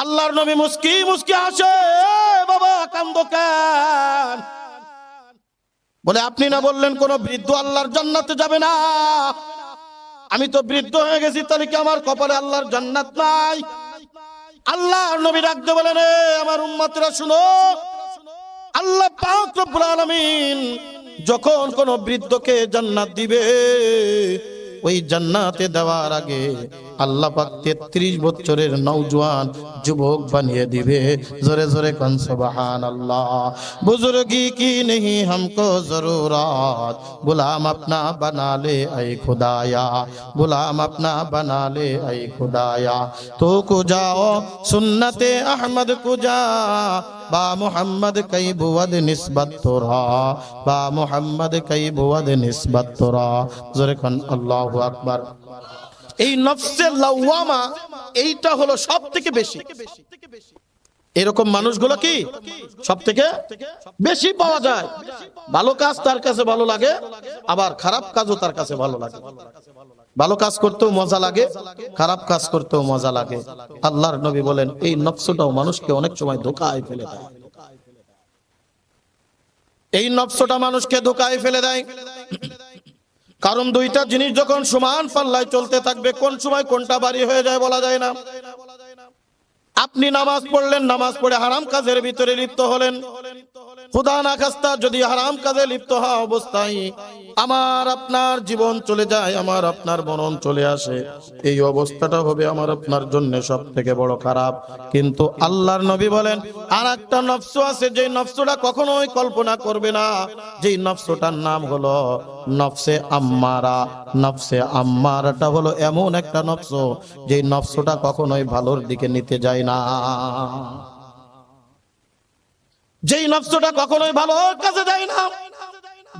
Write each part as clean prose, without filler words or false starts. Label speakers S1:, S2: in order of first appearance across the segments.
S1: আল্লাহর নবী মুস্কি মুস্কি হাসে, বাবা কান্দো কেন? বলে আপনি না বললেন কোন বৃদ্ধ আল্লাহর জান্নাতে যাবে না? আমি তো বৃদ্ধ হয়ে গেছি, তাহলে কি আমার কপালে আল্লাহর জান্নাত নাই? আল্লাহর নবী ডাকতে বলেন, আমার উম্মতরা শুনো, আল্লাহ পাক রব্বুল আলামিন যখন কোন বৃদ্ধকে জান্নাত দিবে, ওই জান্নাতে দেওয়ার আগে আল্লাহ পাক 33 বছরের নওজোয়ান যুবক বানিয়ে দিবে। জোরে জোরে কোন সুবহানাল্লাহ। বুজুর্গি কি नहीं हमको जरूरत, गुलाम अपना बना ले ऐ खुदाया, गुलाम अपना बना ले ऐ खुदाया, तो को जाओ सुन्नते अहमद को जा, बा मोहम्मद कई बुवद निस्बत तोरा, बा मोहम्मद कई बुवद निस्बत तोरा। जोरे कोन আল্লাহু আকবার। এই নফসে লাওয়ামা এইটা হলো সবথেকে বেশি। এরকম মানুষগুলো কি সবথেকে বেশি পাওয়া যায়। ভালো কাজ তার কাছে ভালো লাগে, আবার খারাপ কাজও তার কাছে ভালো লাগে। ভালো কাজ করতেও মজা লাগে, খারাপ কাজ করতেও মজা লাগে। আল্লাহর নবী বলেন এই নফসটাও মানুষকে অনেক সময় ধোঁকায় ফেলে দেয়। এই নফসটা মানুষকে ধোঁকায় ফেলে দেয়। কারণ দুইটা জিনিস যখন সমান পাল্লায় চলতে থাকবে, কোন সময় কোনটা বাড়ি হয়ে যায় বলা যায় না। আপনি নামাজ পড়লেন, নামাজ পড়ে হারাম কাজের ভিতরে লিপ্ত হলেন, খুদা না খাস্তা যদি হারাম কাজে লিপ্ত হওয়া অবস্থায় আমার আপনার জীবন চলে যায়, আমার আপনার মরণ চলে আসে, এই অবস্থাটা হবে আমার আপনার জন্য সব থেকে বড় খারাপ। কিন্তু আল্লাহর নবী বলেন আর একটা নফস আছে, যে নফসটা কখনোই কল্পনা করবে না, যেই নফসটার নাম হলো নফসে আম্মারা। নফসে আম্মারাটা হলো এমন একটা নফস, যেই নফসটা কখনোই ভালোর দিকে নিতে যায় না, যেই নফসটা কখনোই ভালো কাজে যায় না,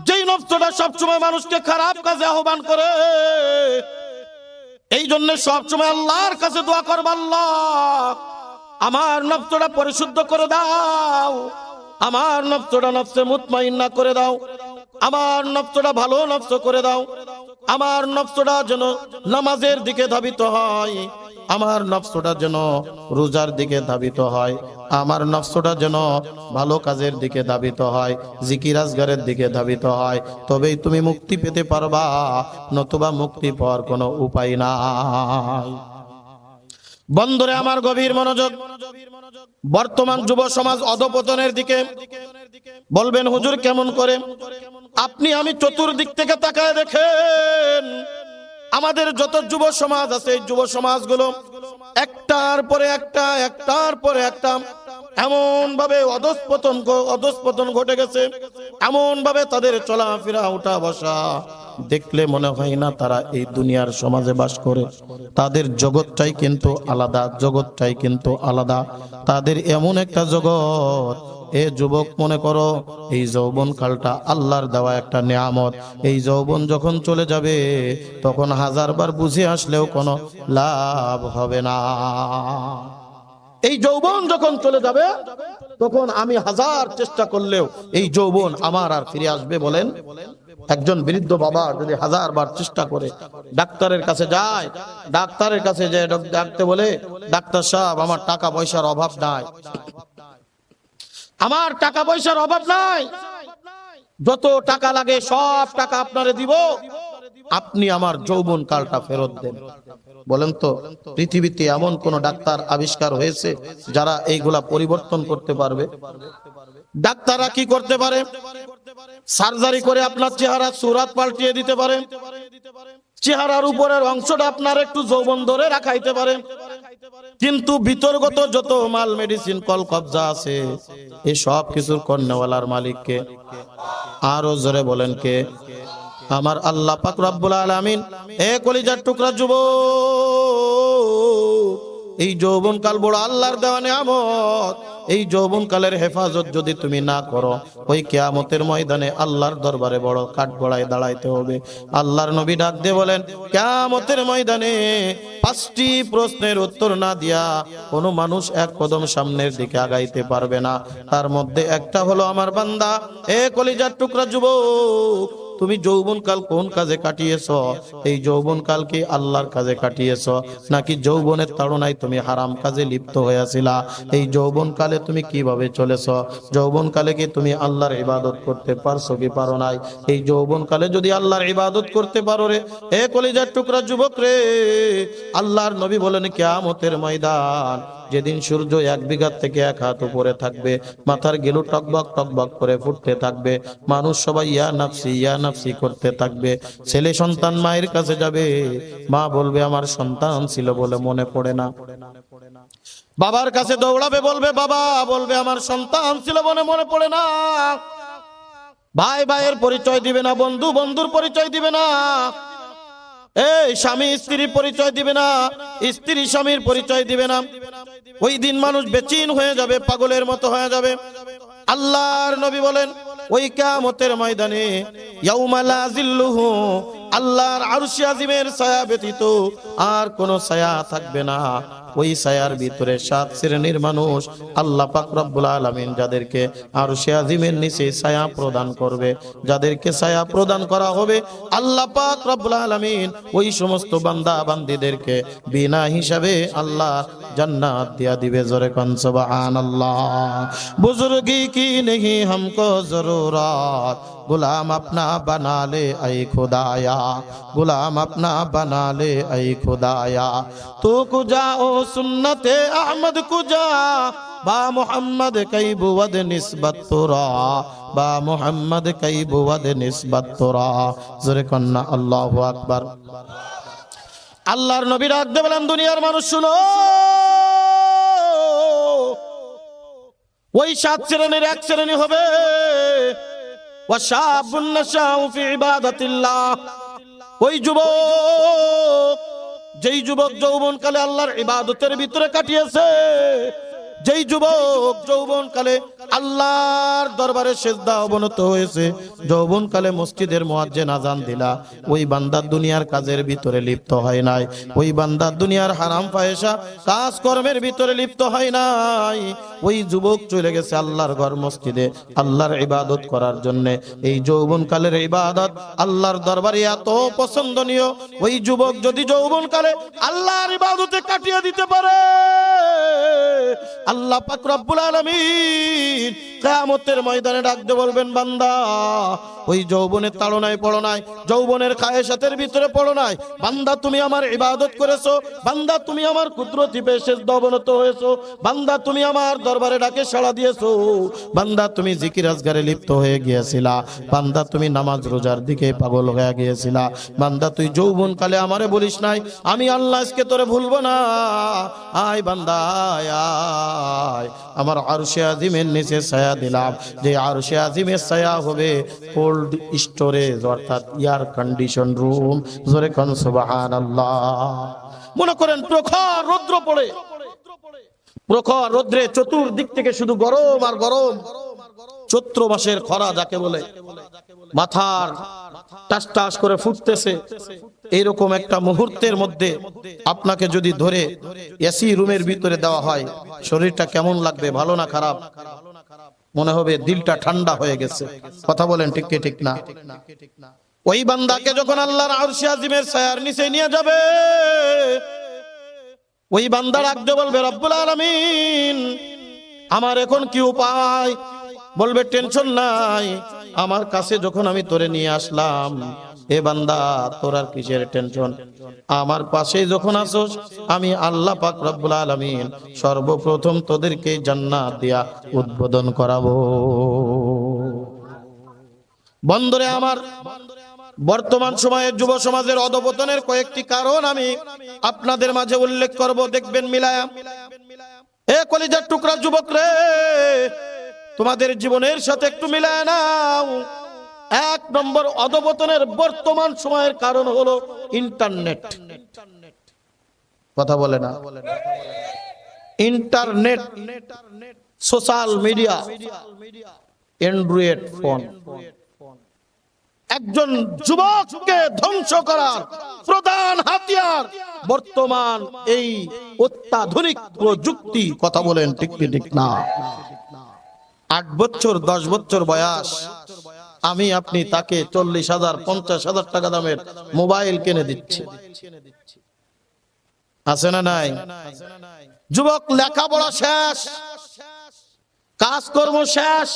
S1: যেই নফসটা সবসময় মানুষকে খারাপ কাজে আহ্বান করে। এই জন্য সবসময় আল্লাহর কাছে দোয়া করব, আল্লাহ আমার নফসটা পরিশুদ্ধ করে দাও, আমার নফসটা নফসে মুতমাইন্না করে দাও, আমার নফসটা ভালো নফস করে দাও, আমার নফসটা যেন নামাজের দিকে ধাবিত হয়, আমার নফসটা যেন রোজার দিকে ধাবিত হয়, আমার নফসটা যেন ভালো কাজের দিকে ধাবিত হয়, জিকির আজগারের দিকে ধাবিত হয়। তবেই তুমি মুক্তি পেতে পারবা, নতুবা মুক্তি পাওয়ার কোনো উপায় নাই। বন্ধুরে আমার গভীর মনোযোগ। বর্তমান যুব সমাজ অধপতনের দিকে। বলবেন হুজুর কেমন করে? আপনি আমি চতুর্দিক থেকে তাকায় দেখেন, আমাদের যত যুব সমাজ আছে, এই যুব সমাজগুলো একটার পরে একটা, একটার পরে একটা এমন ভাবে অধঃপতন ঘটে গেছে, এমন ভাবে তাদের চলাফেরা উঠা বসা দেখলে মনে হয় না তারা এই দুনিয়ার সমাজে বাস করে। তাদের জগৎটাই কিন্তু আলাদা, জগৎটাই কিন্তু আলাদা। তাদের এমন একটা জগৎ, এ যুবক মনে করো এই যৌবন কালটা আল্লাহর দেওয়া একটা নিয়ামত। এই যৌবন যখন চলে যাবে তখন হাজারবার বুঝে আসলেও কোনো লাভ হবে না। এই যৌবন যখন চলে যাবে তখন আমি হাজার চেষ্টা করলেও এই যৌবন আমার আর ফিরে আসবে বলেন? একজন বৃদ্ধ বাবা যদি হাজারবার চেষ্টা করে ডাক্তারের কাছে যায়, ডাক্তারের কাছে যে ডাকতে বলে, ডাক্তার সাহেব আমার টাকা পয়সার অভাব নাই, আমার টাকা পয়সার অভাব নাই, যত টাকা লাগে সব টাকা আপনারে দিব, আপনি আমার যৌবন কালটা ফেরত দেন। বলেন তো পৃথিবীতে এমন কোন ডাক্তার আবিষ্কার হয়েছে যারা এইগুলা পরিবর্তন করতে পারবে? ডাক্তাররা কি করতে পারে? সার্জারি করে আপনার চেহারা সুরাত পাল্টিয়ে দিতে পারে, চেহারার উপরের অংশটা আপনার একটু যৌবন ধরে রাখাইতে পারে, কিন্তু ভিতরগত যত মাল মেডিসিন কল কবজা আছে এই সব কিছুর কর্নেওয়ালার মালিক কে? আরো জোরে বলেন কে? আমার আল্লাহ পাক রব্বুল আলামিন। এ কলিজার টুকরা যুবক, এই যৌবন কাল বড় আল্লাহর দেওয়া নিয়ামত। এই যৌবন কালের হেফাজত যদি তুমি না করো, ওই কিয়ামতের ময়দানে আল্লাহর দরবারে বড় কাঠগড়ায় দাঁড়াইতে হবে। আল্লাহর নবী ডাক দিয়ে বলেন, কিয়ামতের ময়দানে 5টি প্রশ্নের উত্তর না দিয়া কোনো মানুষ এক কদম সামনের দিকে আগাইতে পারবে না। তার মধ্যে একটা হলো, আমার বান্দা এ কলিজার টুকরা যুবক, তুমি যৌবনকাল কোন কাজে কাটিয়েছো? এই যৌবনকাল কি আল্লাহর কাজে কাটিয়েছো, নাকি যৌবনের তাড়নায় তুমি হারাম কাজে লিপ্ত হয়েছিলা? এই যৌবনকালে তুমি কিভাবে চলেছো? যৌবনকালে কি তুমি আল্লাহর ইবাদত করতে পারছো কি পারো নাই? এই যৌবনকালে যদি আল্লাহর ইবাদত করতে পারো রে, এ কলিজার টুকরা যুবক রে, আল্লাহর নবী বলেন কিয়ামতের ময়দান যেদিন সূর্য 1 বিঘা থেকে 1 হাত উপরে থাকবে, মাথার গেলু টকবক টকবক করে ফুটতে থাকবে, মানুষ সবাই ইয়া নাফসি করতে থাকবে। ছেলে সন্তান মায়ের কাছে যাবে, মা বলবে আমার সন্তান ছিল বলে মনে পড়ে না। বাবার কাছে দৌড়াবে, বলবে বাবা, বলবে আমার সন্তান ছিল বলে মনে পড়ে না। ভাই ভাইয়ের পরিচয় দিবে না, বন্ধু বন্ধুর পরিচয় দিবে না, এই স্বামী স্ত্রীর পরিচয় দিবে না, স্ত্রী স্বামীর পরিচয় দিবে না। ওই দিন মানুষ বেচিন হয়ে যাবে, পাগলের মতো হয়ে যাবে। আল্লাহর নবী বলেন ওই কিয়ামতের ময়দানে ইয়াউমা লা জিল্লুহু, আল্লাহর আরশে আজিমের ছায়া ব্যতীত আর কোনো ছায়া থাকবে না। ওই ছায়ার ভিতরে 7 শ্রেণীর মানুষ আল্লাহ পাক রব্বুল আলামিন যাদেরকে আরশে আজিমের নিচে ছায়া প্রদান করবে, যাদেরকে ছায়া প্রদান করা হবে, আল্লাহ পাক রব্বুল আলামিন ওই সমস্ত বান্দা বান্দীদেরকে বিনা হিসাবে আল্লাহ জান্নাত দিয়া দিবে। জোরে কোন সুবহানাল্লাহ। বুজুর্গি কি नहीं हमको जरूरत, गुलाम अपना बना ले ऐ खुदाया, गुलाम अपना बना ले ऐ खुदाया। तू कुजा ओ सुन्नते अहमद कुजा, बा मोहम्मद कई बुवद निस्बत तुरा, बा मोहम्मद कई बुवद निस्बत तुरा। जोरे कन्ना अल्लाहु আকবার। আল্লাহর নবী ডাক দিয়ে বলেন দুনিয়ার মানুষ শুনো, ওই 7 শ্রেণীর 1 শ্রেণী হবে ওয়াশাবুন নাশাউ ফি ইবাদাতিল্লাহ, ওই যুবক যেই যুবক যৌবনকালে আল্লাহর ইবাদতের ভিতরে কাটিয়েছে, যেই যুবক যৌবনকালে আল্লাহর দরবারে সিজদা অবনত হয়েছে, যৌবনকালে মসজিদের মুয়াজ্জিন আযান দিলা, ওই বান্দা দুনিয়ার কাজের ভিতরে লিপ্ত হয় নাই, ওই বান্দা দুনিয়ার হারাম ফায়সা কাজ কর্মের ভিতরে লিপ্ত হয় নাই। ওই যুবক চলে গেছে আল্লাহর ঘর মসজিদে আল্লাহর ইবাদত করার জন্য। এই যৌবনকালের ইবাদত আল্লাহর দরবারে এত পছন্দনীয়, ওই যুবক যদি যৌবনকালে আল্লাহর ইবাদতে কাটিয়ে দিতে পারে, আল্লাহ পাক রব্বুল আলামিন কিয়ামতের ময়দানে ডাক দিয়ে বলবেন বান্দা, ওই যৌবনের তাড়নায় পড়ো নাই, যৌবনের খায়েশাতের ভিতরে পড়ো নাই, বান্দা তুমি আমার ইবাদত করেছো, বান্দা তুমি আমার কুদরতি পেয়ে সিজদা অবনত হয়েছো, বান্দা তুমি আমার দরবারে ডাকে সাড়া দিয়েছো, বান্দা তুমি জিকির আজগারে লিপ্ত হয়ে গিয়েছিলা, বান্দা তুমি নামাজ রোজার দিকে পাগল হয়ে গিয়েছিলা, বান্দা তুই যৌবনকালে আমারে বলিস নাই আমি আল্লাহ আজকে তোরে ভুলবো না। আয় বান্দা আয়, আমার আরশে আজিমের নিচে ছায়া দিলাম, যে আরশে আজিমের ছায়া হবে কোল্ড স্টোরেজ অর্থাৎ এয়ার কন্ডিশন রুম। জোরে কোন সুবহানাল্লাহ। মনে করেন প্রখর রৌদ্র পড়ে, প্রখর রৌদ্রে চতুর্দিক থেকে শুধু গরম আর গরম, চৈত্র মাসের খরা যাকে বলে, মাথার টাস টাস করে ফুটতেছে, এইরকম একটা মুহূর্তের মধ্যে আপনাকে যদি ধরে এসি রুমের ভিতরে দেওয়া হয়, শরীরটা কেমন লাগবে? ভালো না খারাপ? মনে হবে দিলটা ঠান্ডা হয়ে গেছে। কথা বলেন ঠিক কি ঠিক না? ওই বান্দাকে যখন আল্লাহর আরশে আজিমের ছায়ার নিচে নিয়ে যাবে, ওই বান্দা ডাকতে বলবে রব্বুল আলামিন আমার এখন কি উপায়? বলবে টেনশন নাই, আমার কাছে যখন আমি তোরে নিয়ে আসলাম, এ বান্দা তোর আর কিসের টেনশন, আমার পাশে যখন আসোস আমি আল্লাহ পাক রব্বুল আলামিন সর্বপ্রথম তোদেরকে জান্নাত দিয়া উদ্বোধন করাবো। বন্ধুরে আমার, বর্তমান সময়ে যুব সমাজের অধপতনের কয়েকটি কারণ আমি আপনাদের মাঝে উল্লেখ করব, দেখবেন মিলায়া। এ কলিজার টুকরা যুবক রে, তোমাদের জীবনের সাথে একটু মিলায় নাও। 1 নম্বর অধপতনের বর্তমান সময়ের কারণ হলো ইন্টারনেট। কথা বলে না? Internet, social media, Android phone একজন যুবককে ধ্বংস করার প্রধান হাতিয়ার বর্তমান এই অত্যাধুনিক প্রযুক্তি। কথা বলেন ঠিক কি ঠিক না? 8 বছর 10 বছর বয়স আমি আপনি তাকে 40,000 50,000 টাকা দামের মোবাইল কিনে দিচ্ছি। আছে না নাই? যুবক লেখাপড়া শেষ, কাজকর্ম শেষ,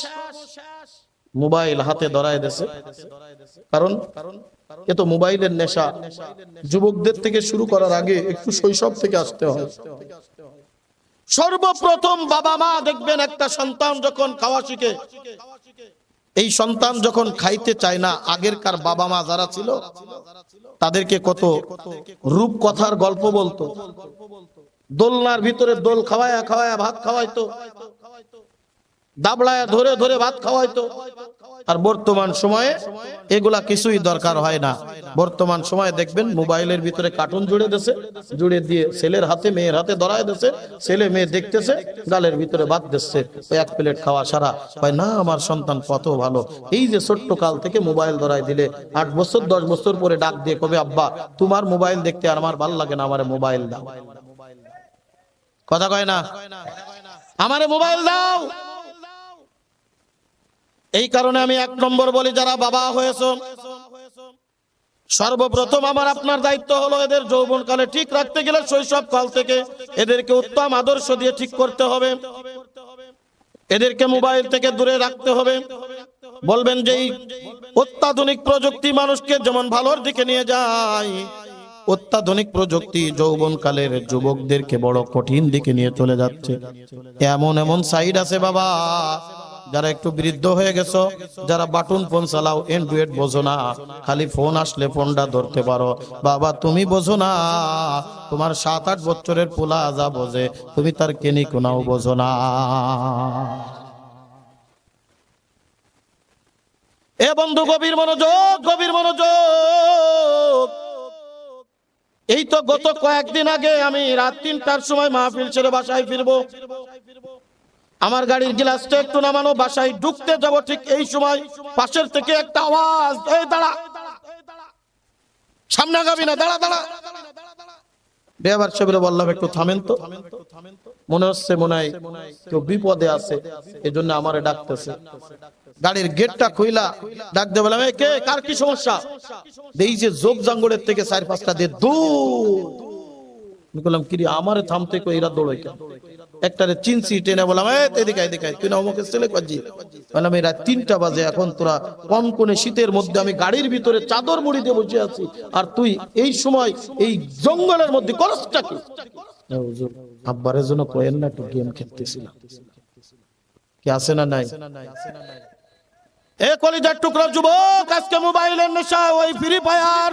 S1: মোবাইল হাতে ধরায় দিয়েছে। কারণ এ তো মোবাইলের নেশা যুবকদের থেকে শুরু করার আগে একটু শৈশব থেকে আসতে হয়। সর্বপ্রথম বাবা মা দেখবেন একটা সন্তান যখন খাওয়া শিখে, এই সন্তান যখন খাইতে চায় না, আগেরকার বাবা মা যারা ছিল তাদেরকে কত রূপ কথার গল্প বলতো, দোলনার ভিতরে দোল খাওয়ায়া খাওয়ায়া ভাত খাওয়াইতো, দাবড়ায় ধরে ধরে ভাত খাওয়াইতো। আর বর্তমান সময়ে এগুলা কিছুই দরকার হয় না। বর্তমান সময়ে দেখবেন মোবাইলের ভিতরে কার্টুন জুড়ে দিয়েছে, জুড়ে দিয়ে ছেলের হাতে মেয়ের হাতে ধরায় দিয়েছে, ছেলে মেয়ে দেখতেছে, গালের ভিতরে ভাত দিচ্ছে, এক প্লেট খাওয়া সারা। ভাই না, আমার সন্তান কত ভালো। এই যে ছোট্ট কাল থেকে মোবাইল ধরায় দিলে 8 বছর 10 বছর পরে ডাক দিয়ে কবে, আব্বা তোমার মোবাইল দেখতে আর আমার ভালো লাগে না, আমারে মোবাইল দাও। কথা কয় না, আমারে মোবাইল দাও। এই কারণে আমি 1 নম্বর বলি, যারা বাবা হয়েছে সর্বপ্রথম আমার আপনার দায়িত্ব হলো এদের যৌবনকালে ঠিক রাখতে গেলে শৈশব কাল থেকে এদেরকে উত্তম আদর্শ দিয়ে ঠিক করতে হবে। এদেরকে মোবাইল থেকে দূরে রাখতে হবে। বলবেন যে এই অত্যাধুনিক প্রযুক্তি মানুষকে যেমন ভালোর দিকে নিয়ে যায়, অত্যাধুনিক প্রযুক্তি যৌবনকালের যুবকদেরকে বড় কঠিন দিকে নিয়ে চলে যাচ্ছে। এমন এমন সাইড আছে বাবা, যারা একটু বৃদ্ধ হয়ে গেছো, যারা বাটন ফোন চালাও, অ্যান্ড্রয়েড বোঝো না, খালি ফোন আসলে ফোনটা ধরতে পারো, বাবা তুমি বোঝো না, তোমার 7-8 বছরের পোলা যা বোঝে তুমি তার কেনি কোনাও বোঝো না। এ বন্ধু গভীর মনোযোগ, গভীর মনোযোগ। এই তো গত কয়েকদিন আগে আমি রাত 3টার সময় মাহফিল ছেড়ে বাসায় ফিরবো। আমার গাড়ির গ্লাসটা একটু নামানো, বাসায় ঢুকতে যাব, ঠিক এই সময় পাশের থেকে একটা আওয়াজ, এই দাঁড়া, সামনে আগাবি না, দাঁড়া দাঁড়া। ড্রাইভার সাহেবরে বললাম একটু থামেন তো, মনে হচ্ছে মনে হয় কেউ বিপদে আছে, এজন্য আমারে ডাকতেছে। গাড়ির গেটটা খুইলা ডাক দিয়ে বললাম, এই কে, কার কি সমস্যা? এই যে যোগ জাঙ্গলের থেকে 4-5টা দিয়ে দৌড়। আমি বললাম কি রে, আমারে থামতে কই এরা দৌড়াই কেন? একটারে চিনছি, টেনে বললাম, এদিকে এদিকে, তুই না অমুকের ছেলে কাজী। বললাম এই রাত 3টা বাজে, এখন তোরা কনকনে শীতের মধ্যে, আমি গাড়ির ভিতরে চাদর মুড়ি দিয়ে বসে আছি, আর তুই এই সময় এই জঙ্গলের মধ্যে করসটা কি? হুজুর আব্বারের জন্য কয়েন না, একটু গেম খেলতেছিলাম। কি আছে না নাই? এ কলিজার টুকরা যুবক, আজকে মোবাইলের নেশা, ওই ফ্রি ফায়ার,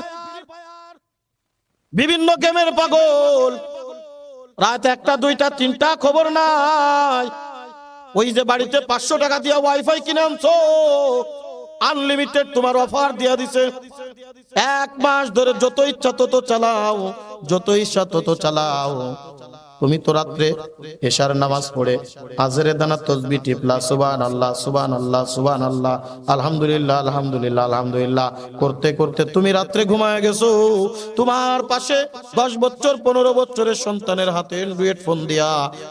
S1: বিভিন্ন গেমের পাগল। রাত 1টা 2টা 3টা খবর নাই। ওই যে বাড়িতে 500 টাকা দিয়ে ওয়াইফাই কিনে আনছো, আনলিমিটেড তোমার অফার দিয়া দিছে, 1 মাস ধরে যত ইচ্ছা তত চালাও, যত ইচ্ছা তত চালাও। তুমি তো রাত্রে এশার নামাজ পড়ে আজরে দানা তাসবিহ টিপলা, সুবহানাল্লাহ সুবহানাল্লাহ সুবহানাল্লাহ, আলহামদুলিল্লাহ আলহামদুলিল্লাহ আলহামদুলিল্লাহ করতে করতে তুমি রাত্রে ঘুমায় গেছো। তোমার পাশে 10 বছর 15 বছরের সন্তানের হাতে অ্যান্ড্রয়েড ফোন দিয়া,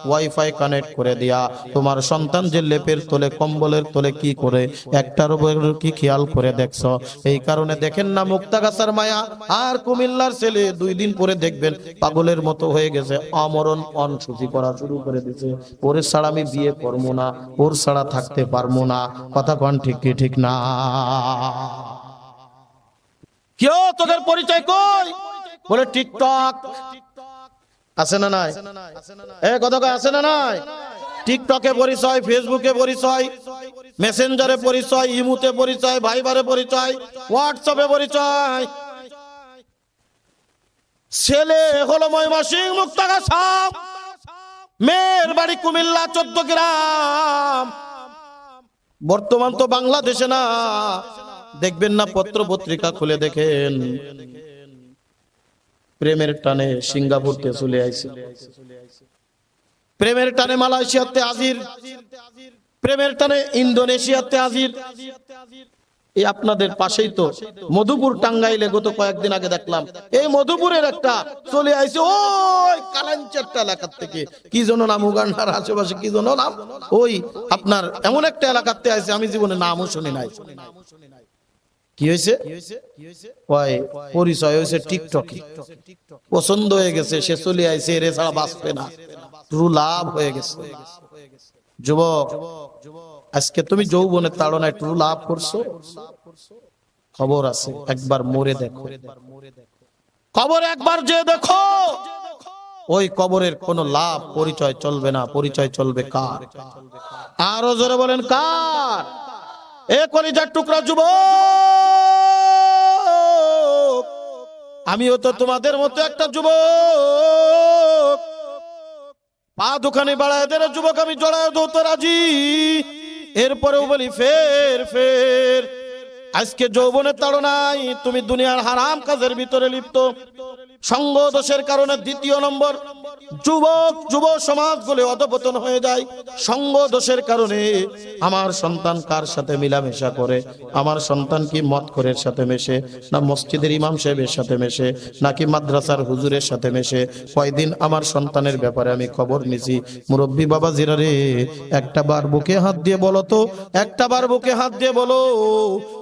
S1: ওয়াইফাই কানেক্ট করে দিয়া, তোমার সন্তান যে লেপের তলে কম্বলের তলে কি করে, একটার উপর কি খেয়াল করে দেখছো? এই কারণে দেখেন না, মুক্তাগাছার মায়া আর কুমিল্লার ছেলে 2 দিন পরে দেখবেন পাগলের মতো হয়ে গেছে, আমরণ অনসুচি করা শুরু করে দিয়েছে। ওর ছাড়া আমি বিয়ে করবো না, ওর ছাড়া থাকতে পারবো না। কথা কোন ঠিক কি ঠিক না? কেউ তোদের পরিচয় কই? বলে টিকটক। আছে না নাই? এ কথা কয় আছে না নাই? টিকটকে পরিচয়, ফেসবুকে পরিচয়, মেসেঞ্জারে পরিচয়, ইমুতে পরিচয়, ভাইবারে পরিচয়, হোয়াটসঅ্যাপে পরিচয়। ছেলে হলো ময়মনসিংহ মুক্তাগাছা, মেয়ের বাড়ি কুমিল্লা 14 গ্রাম। বর্তমান তো বাংলাদেশে না, দেখবেন না পত্র পত্রিকা খুলে দেখেন, প্রেমের টানে সিঙ্গাপুরতে চলে আইছে, প্রেমের টানে মালয়েশিয়াতে হাজির, প্রেমের টানে ইন্দোনেশিয়াতে হাজির। এই আপনাদের পাশেই তো মধুপুর, টাঙ্গাইলে গত কয়েকদিন আগে দেখলাম, এই মধুপুরের একটা চলে আইছে ওই কালাঞ্চেরটা এলাকার থেকে, কি যেন নাম, উগান্ডার আশেপাশে কি যেন নাম, ওই আপনার এমন একটা এলাকাতে আইছে, আমি জীবনে নামও শুনি নাই। কি হয়েছে? ওই পরিচয় হয়েছে টিকটকে, পছন্দ হয়ে গেছে, সে চলে আইছে, এর ছাড়া বাঁচবে না, ট্রু লাভ হয়ে গেছে। যুবক, আজকে তুমি যৌবনের তাড়নায় ট্রু লাভ করছো, খবর আছে, একবার মরে দেখো, কবর একবার যে দেখো, ওই কবরের কোন লাভ পরিচয় চলবে না, পরিচয় চলবে কার? আরো জোরে বলেন কার? এ কলিজার টুকরা যুবক, আমিও তো তোমাদের মতো একটা যুবক, পা দুখানি বাড়ায় দেন যুবক, আমি জড়ায় ধরতে রাজি, এরপরেও বলি ফের ফের। আজকে যৌবনের তাড়নায় তুমি দুনিয়ার হারাম কাজের ভিতরে লিপ্ত, সঙ্গ দোষের কারণে দ্বিতীয় নম্বর যুবক যুব সমাজগুলো অধপতন হয়ে যায়। সঙ্গ দোষের কারণে আমার সন্তান কার সাথে মিলামেশা করে? আমার সন্তান কি মদখোরের সাথে মেশে, না মসজিদের ইমাম সাহেবের সাথে মেশে, নাকি মাদ্রাসার হুজুরের সাথে মেশে? কয়দিন আমার সন্তানের ব্যাপারে আমি খবর নিছি। মুরব্বী বাবা জিরারে, একটা বার বুকে হাত দিয়ে বলো তো, একটা বার বুকে হাত দিয়ে বলো,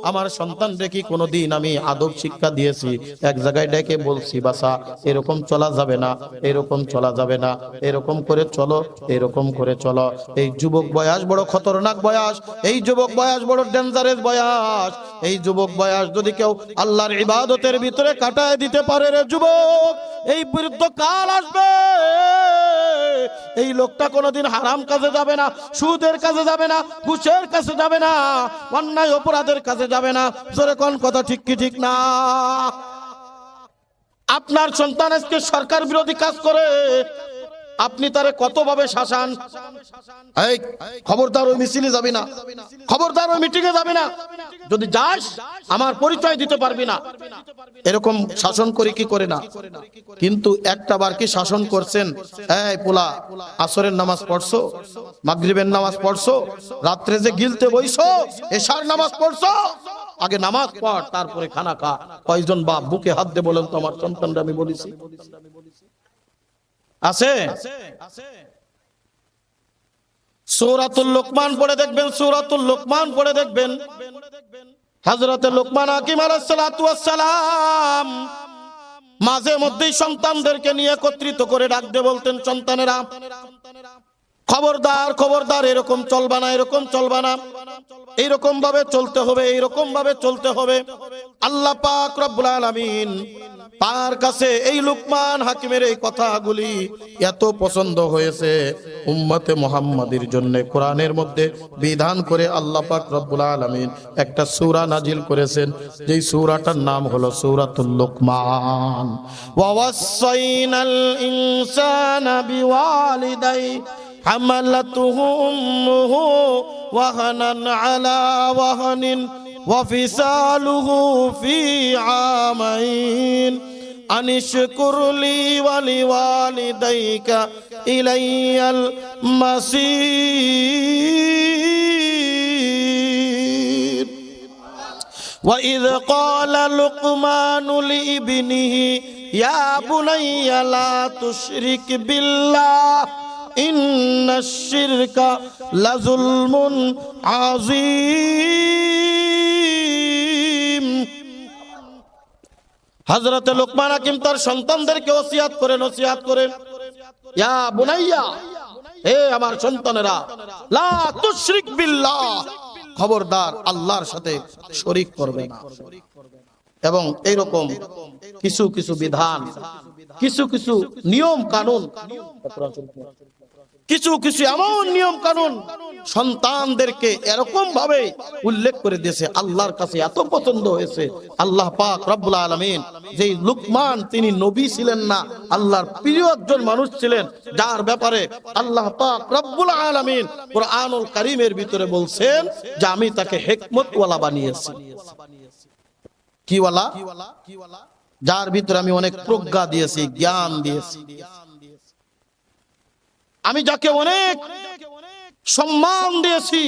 S1: আমার সন্তান দেখি কোনোদিন আমি আদব শিক্ষা দিয়েছি? এক জায়গায় ডেকে বলছি বাসা এরকম চলা যাবে না, এরকম চলা যাবে না, এরকম করে চলো, এরকম করে চলো। এই যুবক বয়স বড় খতরনাক বয়স, এই যুবক বয়স বড় ডেঞ্জারাস বয়স। এই যুবক বয়স যদি কেউ আল্লাহর ইবাদতের ভিতরে কাটায় দিতে পারে রে যুবক, এই বিরুদ্ধ কাল আসবে, এই লোকটা কোনোদিন হারাম কাজে যাবে না, সুদের কাজে যাবে না, ঘুষের কাছে যাবে না, অন্যায় অপরাধের কাছে যাবে না। জোরে কোন কথা ঠিক কি ঠিক না? আপনার সন্তান আজকে সরকার বিরোধী কাজ করে, আপনি তারে কতভাবে শাসান, এই খবরদার ওই মিছিলে যাবি না, খবরদার ওই মিটিং এ যাবি না, যদি যাস আমার পরিচয় দিতে পারবি না, এরকম শাসন করি কি করে না? কিন্তু একটা বার কি শাসন করছেন? এই পোলা, আসরের নামাজ পড়ছো, মাগরিবের নামাজ পড়ছো, রাত্রে যে গিলতে বইছো, এশার নামাজ পড়ছো, আগে নামাজ পড় তারপরে খানা খা। কয়জন বাপ বুকে হাত দিয়ে বলেন তো আমার সন্তানরা আমি বলেছি? আছে? সূরাতুল লোকমান পড়ে দেখবেন, সূরাতুল লোকমান পড়ে দেখবেন, হযরতে লোকমান হাকিম আলাইহিস সালাতু ওয়াস সালাম মাঝে মধ্যেই সন্তানদেরকে নিয়ে একত্রিত করে ডাক দিয়ে বলতেন, সন্তানেরা খবরদার খবরদার, এরকম চলবা না, এরকম চলবা না, এইরকম ভাবে চলতে হবে, এইরকম ভাবে চলতে হবে। আল্লাহ পাক রব্বুল আলামিন তার কাছে এই লুকমান হাকিমের এই কথাগুলি এত পছন্দ হয়েছে, উম্মতে মুহাম্মাদির জন্য কোরআনের মধ্যে বিধান করে আল্লাহ পাক রব্বুল আলামিন একটা সূরা নাজিল করেছেন, যেই সূরাটার নাম হলো সূরাতুল লুকমান। ওয়া ওয়াসাইনাল ইনসানা বিওয়ালিদাই হামালাতুহু উম্মুহু ওয়াহানান আলা ওয়াহানিন ওয়াফিসালুহু ফি আমাইন আনিশকুর লি ওয়া লিওয়ালিদাইকা ইলাইয়াল মাসির। ওয়া ইয ক্বালা লুকমানু লিইবনিহি ইয়া বুনাইয়া লা তুশরিক বিল্লাহ ইন্নাশ শিরকা লাযুলমুন আযীম। হযরত লোকমান হাকিম তার সন্তানদেরকে ওসিয়াত করেন, নসিহত করেন, ইয়া বুনাইয়া, হে আমার সন্তানেরা, লা তুশরিক বিল্লাহ, খবরদার আল্লাহর সাথে শরীক করবে না। এবং এইরকম কিছু কিছু বিধান, কিছু কিছু নিয়ম কানুন, কিছু কিছু এমন নিয়ম কানুন সন্তানদেরকে এরকম ভাবে উল্লেখ করে দিয়েছে, আল্লাহর কাছে এত পছন্দ হয়েছে। আল্লাহ পাক রব্বুল আলামিন, যেই লুকমান তিনি নবী ছিলেন না, আল্লাহর প্রিয় একজন মানুষ ছিলেন, যার ব্যাপারে আল্লাহ পাক রব্বুল আলামিন কুরআনুল কারীমের ভিতরে বলছেন যে আমি তাকে হিকমতওয়ালা বানিয়েছি। কি ওয়ালা? যার ভিতরে আমি অনেক প্রজ্ঞা দিয়েছি, জ্ঞান দিয়েছি, আমি যাকে অনেক সম্মান দিয়েছি।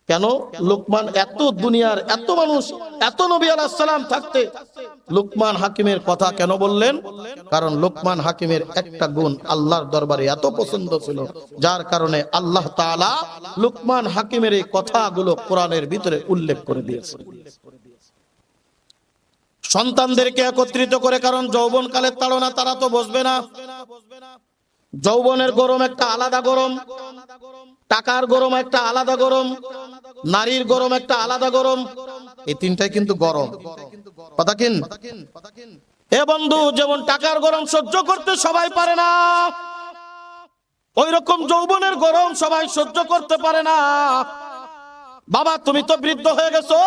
S1: কেন? লোকমান এত দুনিয়ার এত মানুষ, এত নবী আলাইহিস সালাম থাকতে লোকমান হাকিমের কথা কেন বললেন? কারণ লোকমান হাকিমের একটা গুণ আল্লাহর দরবারে এত পছন্দ ছিল, যার কারণে আল্লাহ তাআলা লোকমান হাকিমের এই কথাগুলো কোরআনের ভিতরে উল্লেখ করে দিয়েছেন। সন্তানদেরকে একত্রিত করে, কারণ যৌবনকালের তাড়না তারা তো বসবে না। যৌবনের গরম একটা আলাদা গরম, টাকার গরম একটা আলাদা গরম, নারীর গরম একটা আলাদা গরম। এই তিনটাই কিন্তু গরম, কথা কিন। এ বন্ধু, যেমন টাকার গরম সহ্য করতে সবাই পারে না, ওই রকম যৌবনের গরম সবাই সহ্য করতে পারে না। বাবা, তুমি তো বৃদ্ধ হয়ে গেছো,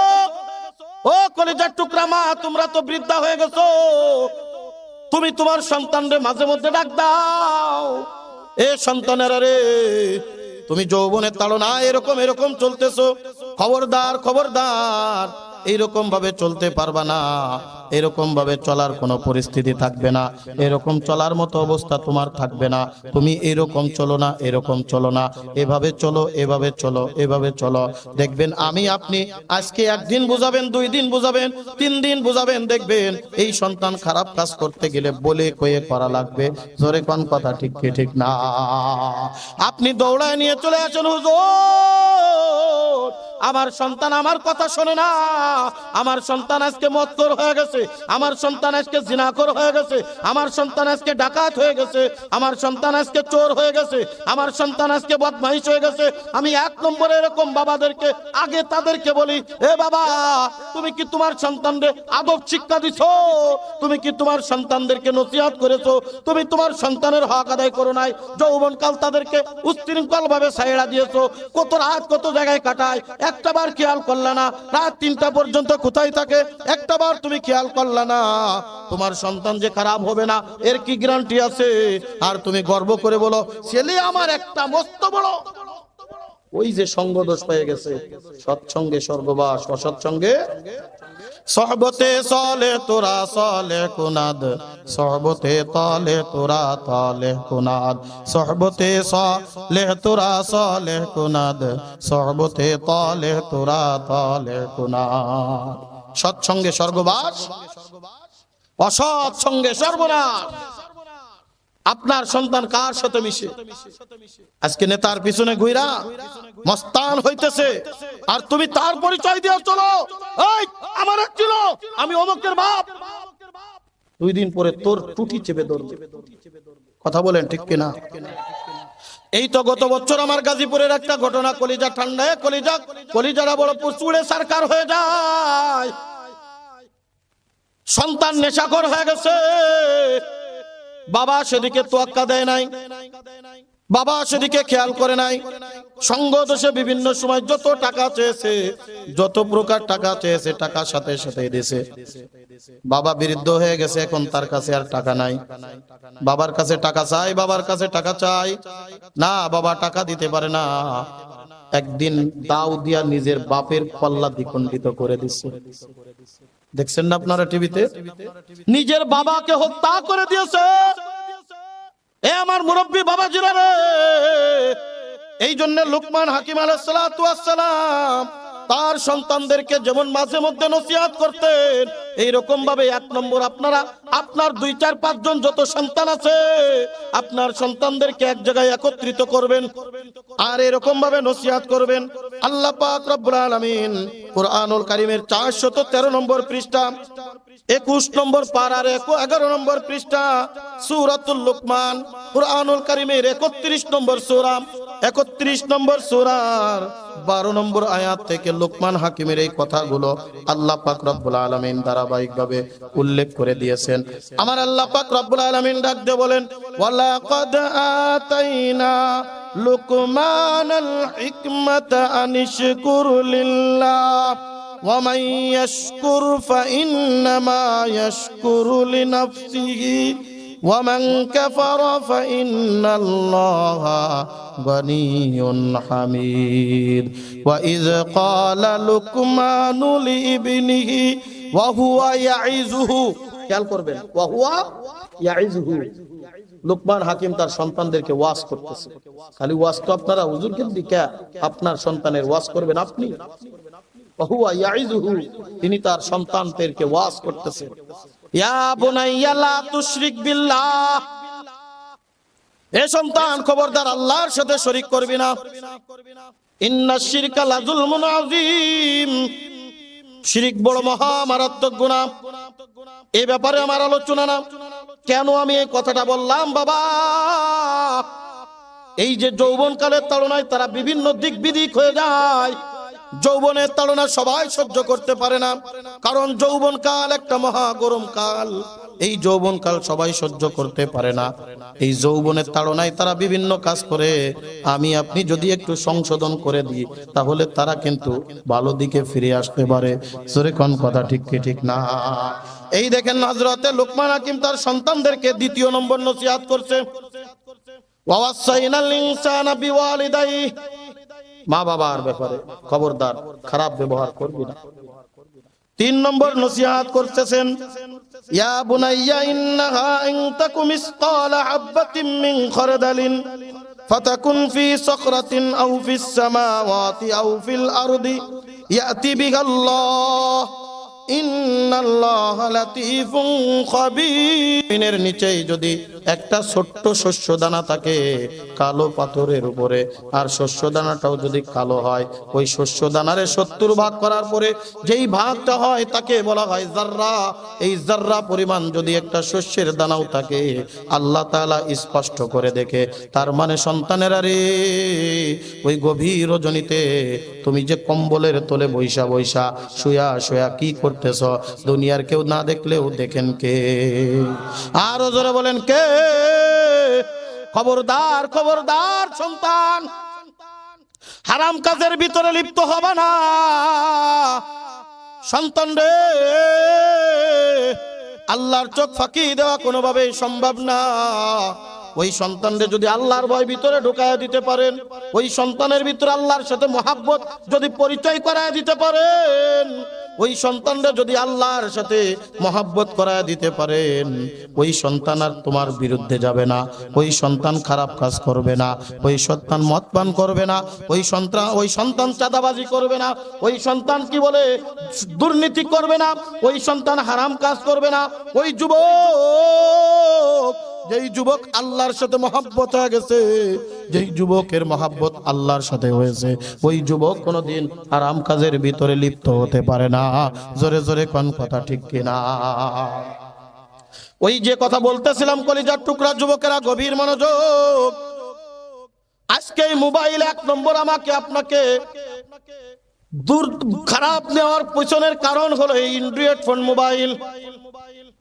S1: ও কলিজার টুকরা মা, তোমরা তো বৃদ্ধা হয়ে গেছো। তুমি তোমার সন্তানরে মাঝে মধ্যে ডাক দাও, এ সন্তানেরা রে, তুমি যৌবনের তাড়না এরকম এরকম চলতেছো, খবরদার খবরদার, এইরকম ভাবে চলতে পারবা না, এরকম ভাবে চলার কোনো পরিস্থিতি থাকবে না, এরকম চলার মতো অবস্থা তোমার থাকবে না। তুমি এরকম চলো না, এরকম চলো না, এভাবে চলো, এভাবে চলো, এভাবে চলো। দেখবেন আমি আপনি আজকে একদিন বুঝাবেন, 2 দিন বুঝাবেন, 3 দিন বুঝাবেন, দেখবেন এই সন্তান খারাপ কাজ করতে গেলে বলে কয়ে করা লাগবে। জোরে কোন কথা ঠিক কি ঠিক না? আপনি দৌড়ায় নিয়ে চলে আসেন, হুজুর আমার সন্তান আমার কথা শোনে না, আমার সন্তান আজকে মদখোর হয়ে গেছে, আমার সন্তান আজকে জিনাখোর হয়ে গেছে, আমার সন্তান আজকে ডাকাত হয়ে গেছে, আমার সন্তান আজকে চোর হয়ে গেছে, আমার সন্তান আজকে বদমাইশ হয়ে গেছে। আমি 1 নম্বরে এরকম বাবাদেরকে আগে তাদেরকে বলি, এ বাবা, তুমি কি তোমার সন্তানদের আদব শিক্ষা দিছো? তুমি কি তোমার সন্তানদেরকে নসিহত করেছো? তুমি তোমার সন্তানের হক আদায় করো নাই? যৌবনকাল তাদেরকে উচ্ছৃঙ্খল ভাবে ছাইড়া দিয়েছো, কত রাত কত জায়গায় কাটায়, একটাবার খেয়াল করলা না, রাত 3টা পর্যন্ত কোথায় থাকে, একটাবার তুমি খেয়াল করলা না। তোমার সন্তান যে খারাপ হবে না এর কি গ্যারান্টি আছে? আর তুমি গর্ব করে বলো ছেলে আমার একটা মস্ত বড়। ওই যে সঙ্গ দোষ পেয়ে গেছে, সৎসঙ্গে স্বর্গবাস, অসৎসঙ্গে সহবতে সলে তোরা সলে কুনাদ, সহবতে তলে তোরা তলে কুনাদ, সহবতে সলে তোরা সলে কুনাদ, সহবতে তলে তোরা তলে কুনাদ। সৎসঙ্গে স্বর্গবাস, অসৎ সঙ্গে সর্বনাশ। আপনার সন্তান কার সাথে মিশে? আজকে নেতার পিছনে ঘুরা মস্তান হইতেছে, আর তুমি তার পরিচয় দিয়ে চলো, এই আমার এক ছিল, আমি অমুকের বাপ। 2 দিন পরে তোর টুটি চেপে ধরবে। কথা বলেন ঠিক কিনা? এই তো গত বছর আমার গাজীপুরের একটা ঘটনা, কলিজা ঠান্ডায় কলিজারা বড় পুচুড়ে সরকার হয়ে যায়। সন্তান নেশাখোর হয়ে গেছে, বাবা সেদিকে তোয়াক্কা দেয় নাই, বাবা সেদিকে খেয়াল করে নাই। সঙ্গ দোষে বিভিন্ন সময় যত টাকা চেয়েছে, যত প্রকার টাকা চেয়েছে, টাকার সাথে সাথে দিয়েছে। বাবা বৃদ্ধ হয়ে গেছে, এখন তার কাছে আর টাকা নাই। বাবার কাছে টাকা চাই, বাবার কাছে টাকা চাই না, বাবা টাকা দিতে পারে না। একদিন দাও দিয়া নিজের বাপের পাল্লা দ্বিখণ্ডিত করে দিচ্ছে। দেখছেন না আপনারা টিভিতে? নিজের বাবাকে হত্যা করে দিয়েছে। এ আমার মুরব্বী বাবাজিরা রে, এই জন্য লুকমান হাকিম আলাইহিস সালাতু ওয়াস সালাম তার সন্তানদেরকে যেমন মাঝে মধ্যে নসিহত করতেন, এইরকম ভাবে 1 নম্বর আপনারা আপনার 2, 4, 5 জন যত সন্তান আছে, আপনার সন্তানদেরকে এক জায়গায় একত্রিত করবেন, আর এরকম ভাবে নসিহত করবেন। আল্লাহ পাক রব্বুল আলামিন কুরআনুল কারীমের 413 নম্বর পৃষ্ঠা, 21 নম্বর পারার 11 নম্বর পৃষ্ঠা, সূরাতুল লুকমান, কুরআনুল কারীমের 31 নম্বর সূরা, 31 নম্বর সূরার 12 নম্বর আয়াত থেকে লুকমান হাকিমের এই কথাগুলো আল্লাহ পাক রব্বুল আলামিন ধারাবাহিকভাবে উল্লেখ করে দিয়েছেন। আমার আল্লাহ পাক রব্বুল আলামিন ডাক দিয়ে বলেন, ওয়ালাকাদ আতাইনা লুকমানাল হিকমাতা আনিশকুর লিল্লাহ ওয়া মান ইয়াশকুর ফাইন্নামা ইয়াশকুরু লিনাফসিহি ওয়া মান কাফারা ফাইন্নাল্লাহা গনিয়্যুন হামিদ। ওয়া ইয ক্বালা লুকমানু লিইবনিহি ওয়া হুয়া ইয়াইযুহু, খেয়াল করবেন, ওয়া হুয়া ইয়াইযুহু। লুকমান হাকিম তার সন্তানদেরকে ওয়াজ করতেছে। খালি ওয়াজ তো আপনারা হুজুরকে দিকে আপনার সন্তানের ওয়াজ করবেন আপনি? ওয়া হুয়া ইয়াইযুহু, তিনি তার সন্তানদেরকে ওয়াজ করতেছে। ইয়া বুনাইয়া লা তুশরিক বিল্লাহ, এ সন্তান খবরদার আল্লাহর সাথে শরীক করবি না। ইন্নাশ শিরকা লাযুলমুন আযীম, শিরিক বড় মহা মারাত্মক গুনাহ। এই ব্যাপারে আমার আলোচনা না। কেন আমি এই কথাটা বললাম বাবা? এই যে যৌবনকালের তাড়নায় তারা বিভিন্ন দিক বিদিক হয়ে যায়। যৌবনের তাড়না সবাই সহ্য করতে পারে না, কারণ যৌবনকাল একটা মহা গরম কাল। এই যৌবনকাল সবাই সহ্য করতে পারে না। এই যৌবনের তাড়নায় তারা বিভিন্ন কাজ করে। আমি আপনি যদি একটু সংশোধন করে দিই, তাহলে তারা কিন্তু ভালো দিকে ফিরে আসতে পারে। জোরে কোন কথা ঠিক কি ঠিক না? এই দেখেন হযরতে লোকমান হাকিম তার সন্তানদেরকে দ্বিতীয় নম্বর নসিহত করছে, ওয়াসাইনাল ইনসানা বিওয়ালিদাইহি। মা বাবার ব্যাপারে খবরদার, খারাপ ব্যবহার করবি না। 3 নম্বর নসিহত করতেছেন, ইয়া বুনাইয়া ইন্নাহা ইন তাকুম মিসকালা হাববাতিন মিন খারদালিন ফাতাকুন ফি সাখরাতিন আও ফিস সামাওয়াতি আও ফিল আরদি ইয়াতি বিহাল্লাহ ইন্নাল্লাহা লাতীফুন খাবীর। নিচেই যদি একটা ছোট্ট শস্য দানা থাকে কালো পাথরের উপরে, আর শস্য দানাটাও যদি কালো হয়, ওই শস্য দানারে 70 ভাগ করার পরে যেই ভাগটা হয় তাকে বলা হয় জাররা। এই জাররা পরিমাণ যদি একটা শস্যের দানাও থাকে, আল্লাহ তাআলা স্পষ্ট করে দেখে। তার মানে সন্তানেরা রে, ওই গভীর রজনীতে তুমি যে কম্বলের তলে বৈশা বৈশা শুয়া শুয়া কি করতেছ, দুনিয়ার কেউ না দেখলেও দেখেন কে? আরো জোরে বলেন কে? খবরদার, খবরদার সন্তান, হারাম কাজের ভিতরে লিপ্ত হবে না। সন্তান রে, আল্লাহর চোখ ফাঁকি দেওয়া কোনোভাবেই সম্ভব না। ওই সন্তানদের যদি আল্লাহর ভয় ভিতরে ঢুকায় দিতে পারেন, ওই সন্তানের ভিতরে আল্লাহর সাথে মহাব্বত যদি পরিচয় করায় দিতে পারেন, ওই সন্তানরা যদি আল্লাহর সাথে মহাব্বত করায় দিতে পারেন, ওই সন্তান আর তোমার বিরুদ্ধে যাবে না। ওই সন্তান খারাপ কাজ করবে না, ওই সন্তান মদ পান করবে না, ওই সন্তান চাঁদাবাজি করবে না, ওই সন্তান কি বলে দুর্নীতি করবে না, ওই সন্তান হারাম কাজ করবে না। ওই যুবক, যেই যুবক আল্লাহর সাথে মহাব্বত হয়ে গেছে, যেই যুবকের মহাব্বত আল্লাহর সাথে হয়েছে, ওই যুবক কোনোদিন হারাম কাজের ভিতরে লিপ্ত হতে পারে না। জোরে জোরে কোন কথা ঠিক কিনা? ওই যে কথা বলতেছিলাম, কলিজার টুকরা যুবকেরা গভীর মনোযোগ। আজকে এই মোবাইল 1 নম্বর আমাকে আপনাকে দূর খারাপ নেওয়ার পিছনের কারণ হলো এই অ্যান্ড্রয়েড ফোন মোবাইল।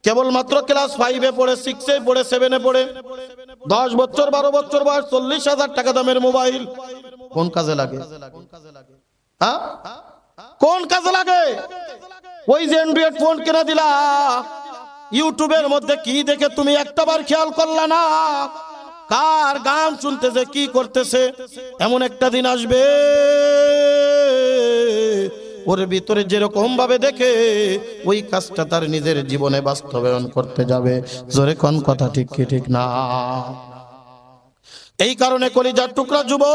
S1: কেবলমাত্র ক্লাস 5 এ পড়ে, 6 এ পড়ে, 7 এ পড়ে, 10 বছর 12 বছর বয়স, 40,000 টাকা দামের মোবাইল কোন কাজে লাগে? হ্যাঁ, কোন কাজে লাগে? ওই যে অ্যান্ড্রয়েড ফোন কিনে দিলা, ইউটিউবের মধ্যে কি দেখে তুমি একটাবার খেয়াল করলা না? কার গান শুনতেছে, কি করতেছে? এমন একটা দিন আসবে ওর ভিতরে যেরকম ভাবে দেখে, ওই কাজটা তার নিজের জীবনে বাস্তবায়ন করতে যাবে। জোরে কোন কথা ঠিক কি ঠিক না? এই কারণে কলিজার টুকরা যুবক,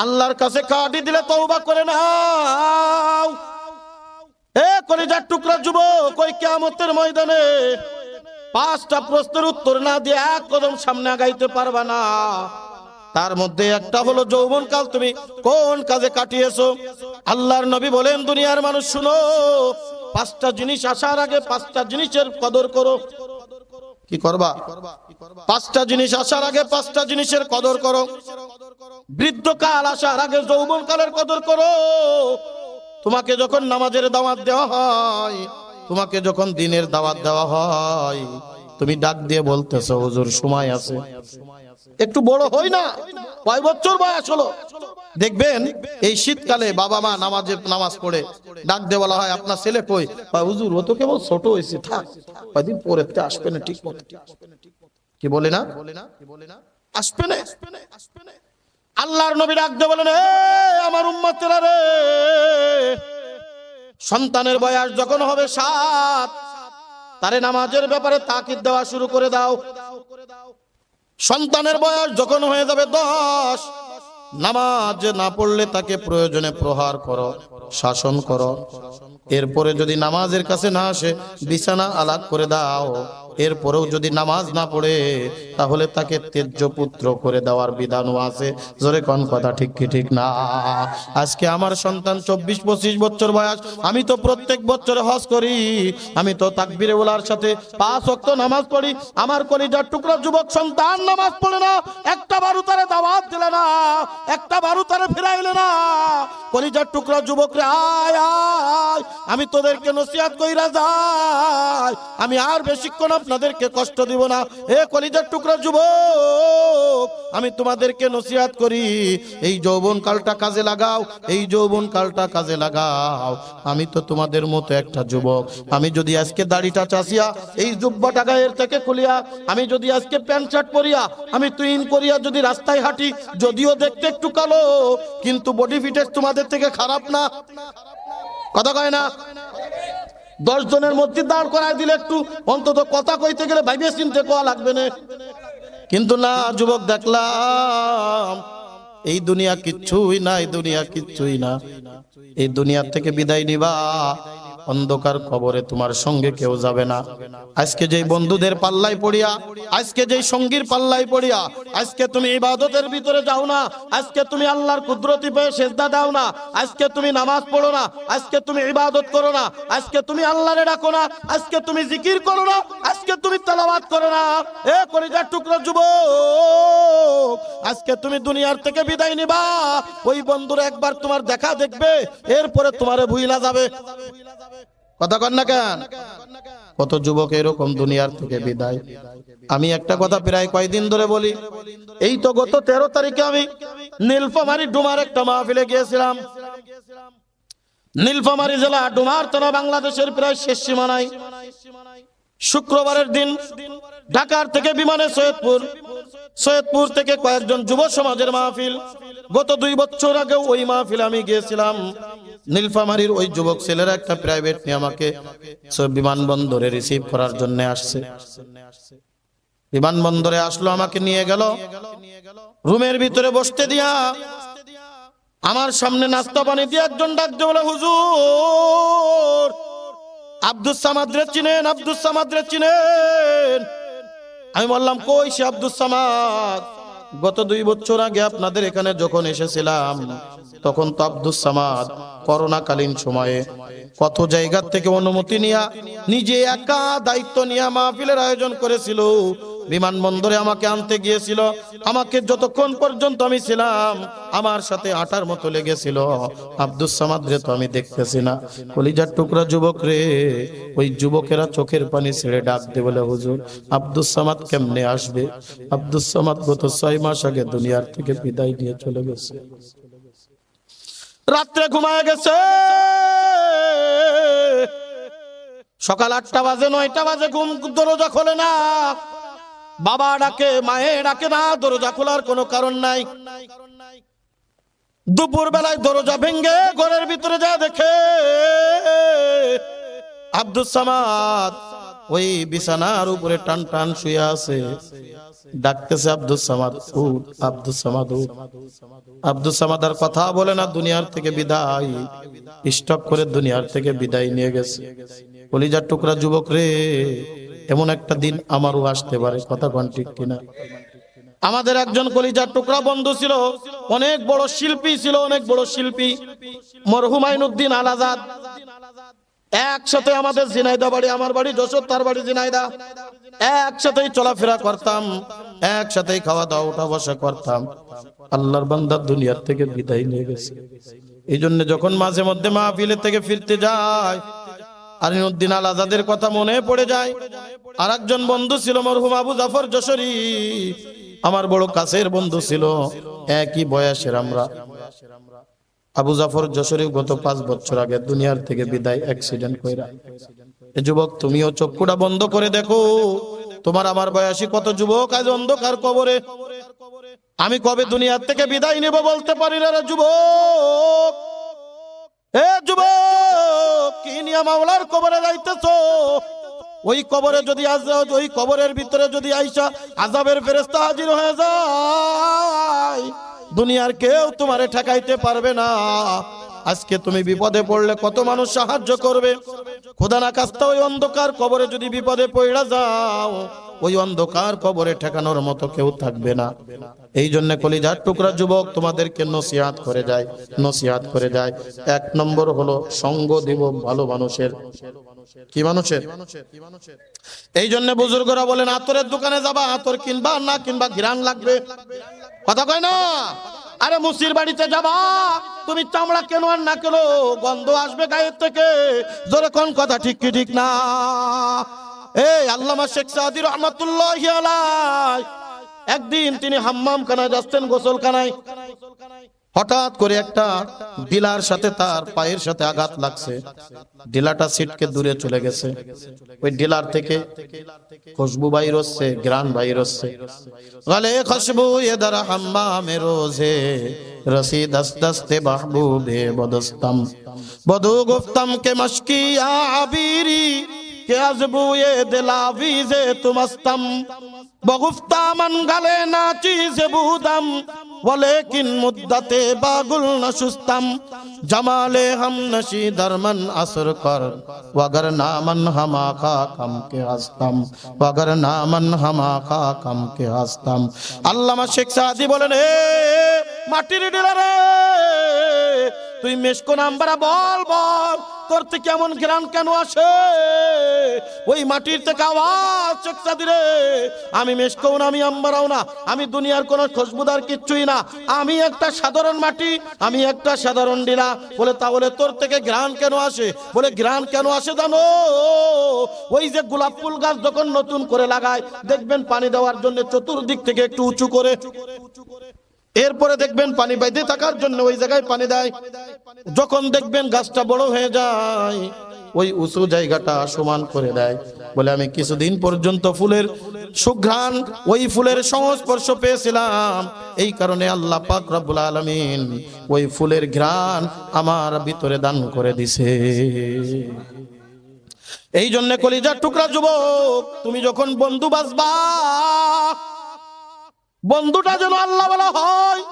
S1: আল্লাহর কাছে কাঁদি দিলে তওবা করে নাও। এ কলিজার টুকরা যুবক, ওই কিয়ামতের ময়দানে 5টা প্রশ্নের উত্তর না দিয়ে 1 কদম সামনে আগাইতে পারবা না। তার মধ্যে একটা হলো যৌবনকাল তুমি কোন কাজে কাটিয়েছো। আল্লাহর নবী বলেন, দুনিয়ার মানুষ শুনো, 5টা জিনিস আসার আগে 5টা জিনিসের কদর করো। কি করবা? 5টা জিনিস আসার আগে 5টা জিনিসের কদর করো। বৃদ্ধকাল আসার আগে যৌবনকালের কদর করো। তোমাকে যখন নামাজের দাওয়াত দেওয়া হয়, তোমাকে যখন দিনের দাওয়াত দেওয়া হয়, তুমি ডাক দিয়ে বলতেছো হুজুর সময় আছে, একটু বড় হই না, কয় বছর বয়স হলো? দেখবেন এই শীতকালে বাবা মা নামাজ পড়ে ডাক দিয়ে বলা হয়, আপনার ছেলে কই? হুজুর ও তো কেবল ছোট হয়েছে, থাক কয়দিন পরে আসবে না ঠিক মতো। কি বলে না? আসবে না। আল্লাহর নবী ডাক দিয়ে বলেন, আমার উম্মতেরা রে, সন্তানের বয়স যখন হবে 7, তারে নামাজের ব্যাপারে তাকিদ দেওয়া শুরু করে দাও। সন্তানের বয়স যখন হয়ে যাবে 10, নামাজ না পড়লে তাকে প্রয়োজনে প্রহার করো। শাসন করো। এরপরে যদি নামাজের কাছে না আসে বিছানা আলাদা করে দাও। এরপরেও যদি নামাজ না পড়ে তাহলে তাকে তেজ্য পুত্র করে দেওয়ার বিধানও আছে। জোরে কোন কথা ঠিক কি ঠিক না? আজকে আমার সন্তান 24-25 বছর বয়স, আমি তো প্রত্যেক বছরে হজ করি, আমি তো তাকবীরে উলার সাথে 5 ওয়াক্ত নামাজ পড়ি। আমার কলিজার টুকরা যুবক সন্তান নামাজ পড়ে না, একটা বারু তারে দাওয়াত দিলে না, একটা বারু তারে ফিরাইলে না। কলিজার টুকরা যুবক রে আয় আয়, আমি তোদেরকে নসিহত কইরা যাই, আমি আর বেশিক্ষণ আপনাদেরকে কষ্ট দিব না। এ কলিজার টুকরা যুবক, আমি তোমাদেরকে নসিহত করি, এই যৌবন কালটা কাজে লাগাও, এই যৌবন কালটা কাজে লাগাও। আমি তো তোমাদের মতো একটা যুবক, আমি যদি আজকে দাড়িটা চাষিয়া, এই জুব্বাটা গায়ের থেকে খুলিয়া, আমি যদি আজকে প্যান্ট শার্ট পরিয়া, আমি তুইন করিয়া যদি রাস্তায় হাঁটি, যদিও দেখতে একটু কালো, কিন্তু বডি ফিটনেস তোমাদের থেকে খারাপ না। কথা কয় না? 10 জনের মধ্যে দাঁড় করায় দিলে একটু অন্তত কথা কইতে গেলে ভাইবে চিনতে কোয়া লাগবে না। কিন্তু না যুবক, দেখলাম এই দুনিয়া কিচ্ছুই না, এই দুনিয়া কিচ্ছুই না। এই দুনিয়া থেকে বিদায় নিবা, অন্ধকার কবরে তোমার সঙ্গে কেউ যাবে না। আজকে যেই বন্ধুদের পাল্লায় পড়িয়া, আজকে যেই সঙ্গীর পাল্লায় পড়িয়া আজকে তুমি ইবাদতের ভিতরে যাও না, আজকে তুমি আল্লাহর কুদরতি পেয়ে সেজদা দাও না, আজকে তুমি নামাজ পড়ো না, আজকে তুমি ইবাদত করো না, আজকে তুমি আল্লাহরে ডাকো না, আজকে তুমি জিকির করো না, আজকে তুমি তেলাওয়াত করো না, এ কলিজার টুকরা যুবক, আজকে তুমি দুনিয়ার থেকে বিদায় নিবা, ওই বন্ধুরা একবার তোমার দেখা দেখবে, এরপরে তোমারে ভুইলা যাবে। কথা কন না কেন? কত যুবক এরকম দুনিয়ার থেকে বিদায়। আমি একটা কথা প্রায় কয়েকদিন ধরে বলি, এই তো গত 13 তারিখে আমি নীলফামারী ডুমার একটা মাহফিলে গিয়েছিলাম। নীলফামারী জেলা ডুমার থানা বাংলাদেশের প্রায় শেষ সীমানায়। শুক্রবারের দিন ঢাকার থেকে বিমানে সৈয়দপুর থেকে কয়েকজন যুব সমাজের মাহফিল। গত 2 বছর আগে ওই মাহফিলে আমি গিয়েছিলাম। নীলফামারীর ওই যুবক ছেলেরা একটা প্রাইভেট নিয়ে আমাকে বিমানবন্দরে রিসিভ করার জন্য আসছে। বিমানবন্দরে আসলো, আমাকে নিয়ে গেল রুমের ভিতরে বসতে দিয়া, আমার সামনে নাস্তা পানি দিয়ে একজন ডাক দিয়ে বলে, হুজুর আব্দুস সামাদ রে চিনেন? আব্দুস সামাদ রে চিনেন? আমি বললাম, কই সে আব্দুস সামাদ? গত 2 বছর আগে আপনাদের এখানে যখন এসেছিলাম তখন তো আব্দুস সামাদ করোনাকালীন সময়ে কত জায়গা থেকে অনুমতি নিয়া নিজে একা দায়িত্ব নিয়ে মাহফিলের আয়োজন করেছিল। বিমানবন্দরে আমাকে আনতে গিয়েছিল, আমাকে যতক্ষণ পর্যন্ত আমি ছিলাম আমার সাথে আটার মতো লেগেছিল। আব্দুস সামাদ রে তো আমি দেখতেছি না। কলিজার টুকরা যুবক রে, ওই যুবকেরা চোখের পানি ছেড়ে ডাক দে বলে, হুজুর আব্দুস সামাদ কেমনে আসবে? আব্দুস সামাদ গত 6 মাস আগে দুনিয়ার থেকে বিদায় নিয়ে চলে গেছে। রাত্রে ঘুমায় গেছে, সকাল 8টা বাজে 9টা বাজে ঘুম, দরজা খোলে না। বাবা ডাকে, মায়ে ডাকে না, দরজা খোলার কোনো কারণ নাই। দুপুর বেলায় দরজা ভেঙ্গে ঘরের ভিতরে যা দেখে আব্দুস সামাদ ওই বিছানার উপরে টান টান শুয়ে আছে। ডাকতেছে, আব্দুস সামাদ উঠ, আব্দুস সামাদ উঠ। আব্দুস সামাদ আর কথা বলে না, দুনিয়ার থেকে বিদায়, স্টক করে দুনিয়ার থেকে বিদায় নিয়ে গেছে। কলিজার টুকরা যুবক রে, এমন একটা দিন আমারও আসতে পারে। কথা কোন ঠিক কিনা? আমাদের একজন কলিজার টুকরা বন্ধু ছিল, অনেক বড় শিল্পী ছিল, অনেক বড় শিল্পী, মরহুম আইনুদ্দিন আল আজাদ। একসাথে আমাদের ঝিনাইদা বাড়ি, আমার বাড়ি যশোর, তার বাড়ি ঝিনাইদা। একসাথেই চলাফেরা করতাম, একসাথেই খাওয়া দাওয়া উঠা বসা করতাম। আল্লাহর বান্দা দুনিয়ার থেকে বিদায় নিয়ে গেছে। এই জন্য যখন মাঝে মধ্যে মাহফিলের থেকে ফিরতে যায় আইনুদ্দিন আল আজাদের কথা মনে পড়ে যায়। আর একজন বন্ধু ছিল মরহুম আবু জাফর যশোরী, আমার বড় কাছের বন্ধু ছিল, একই বয়সের আমরা। আবু জাফর যশোরী গত 5 বছর আগে দুনিয়ার থেকে বিদায়, অ্যাক্সিডেন্ট কইরা। এ যুবক, তুমিও চক্ষুটা বন্ধ করে দেখো, তোমার আমার বয়সী কত যুবক আজ অন্ধকার কবরে। আমি কবে দুনিয়ার থেকে বিদায় নেব বলতে পারি না রে যুবক। এ যুবক, কি নিয়ে মাওলার কবরে যাইতেছো? ওই কবরে যদি ওই কবরের ভিতরে যদি আইসা আযাবের ফেরেশতা হাজির হয়ে যায়, দুনিয়ার কেউ তোমারে ঠেকাইতে পারবে না। আজকে তুমি বিপদে পড়লে কত মানুষ সাহায্য করবে। খোদা না খাস্তা ওই অন্ধকার কবরে যদি বিপদে পড়ে যাও, ওই অন্ধকার কবরে ঠেকানোর মতো কেউ থাকবে না। এই জন্য কলিজার টুকরা যুবক তোমাদেরকে নসিহত করে যায়। এক নম্বর হলো সঙ্গ দিব ভালো মানুষের। কি মানুষের? এই জন্য বুজুর্গরা বলেন আতরের দোকানে যাবা, আতর কিনবা না কিনবা ঘ্রাণ লাগবে, কথা কয় না? আরে মুসির বাড়িতে যাবা, তুমি চামড়া কেন আর না কেন গন্ধ আসবে গায়ের থেকে, জোরে কোন কথা ঠিক কি ঠিক না? এই আল্লামা শেখ সাদি রহমাতুল্লাহি আলাইহি একদিন তিনি হাম্মাম খানায় যাচ্ছেন, গোসলখানায়। হঠাৎ করে একটা ডিলার সাথে তার পায়ের সাথে আঘাত লাগছে। ডিলাটা সিটকে দূরে চলে গেছে। ওই ডিলার থেকে খুশবু বাইর হচ্ছে, গ্রান বাইর হচ্ছে। গলে খুশবু ইদার হাম্মামে রোজে রসি দস্তে মাহবুবে বদস্তম বদু গুফতম কে মশকিয়া আবিরি কে আজবুয়ে দিলাভিজে তুমস্তম বগুফতা মন গলে না চিজে বুদম ওয়ালেকিন মুদ্দাতে বাগুল নশুস্তম জামালে হাম নশি দরমন আসর কর ওয়াগর নামন হামা খা কম কে হস্তম ওয়াগর নামন হামা খা কম কে হস্তম। আল্লামা শেখ সাদি বলেন, হে মাটির ডিলারে, তুই মেশকো নাম্বারা বল বল, তোর থেকে কেমন ঘ্রাণ কেন আসে? ওই মাটির থেকে আওয়াজ, শেখ সাদি রে, আমি মেশকও না, আমি আম্বারাও না, আমি দুনিয়ার কোন খুশবুদার কিচ্ছুই না, আমি একটা সাধারণ মাটি, আমি একটা সাধারণ ডিলা। বলে তাহলে তোর থেকে ঘ্রাণ কেন আসে? বলে ঘ্রাণ কেন আসে জানো? ওই যে গোলাপ ফুল গাছ যখন নতুন করে লাগায়, দেখবেন পানি দেওয়ার জন্য চতুর্দিক থেকে একটু উঁচু করে, এরপরে দেখবেন পানি বাইতে থাকার জন্য ওই জায়গায় পানি দেয়। যখন দেখবেন গাছটা বড় হয়ে যায়, ওই উঁচু জায়গাটা সমান করে দেয়। বলে আমি কিছুদিন পর্যন্ত ফুলের সুঘ্রাণ, ওই ফুলের সংস্পর্শ পেয়েছিলাম, এই কারণে আল্লাহ পাক রব্বুল আলামিন ওই ফুলের ঘ্রাণ আমার ভিতরে দান করে দিছে। এই জন্য কলিজার টুকরা যুবক, তুমি যখন বন্ধু বাসবা, বন্ধুটা যেন আল্লাহ ওয়ালা হয়,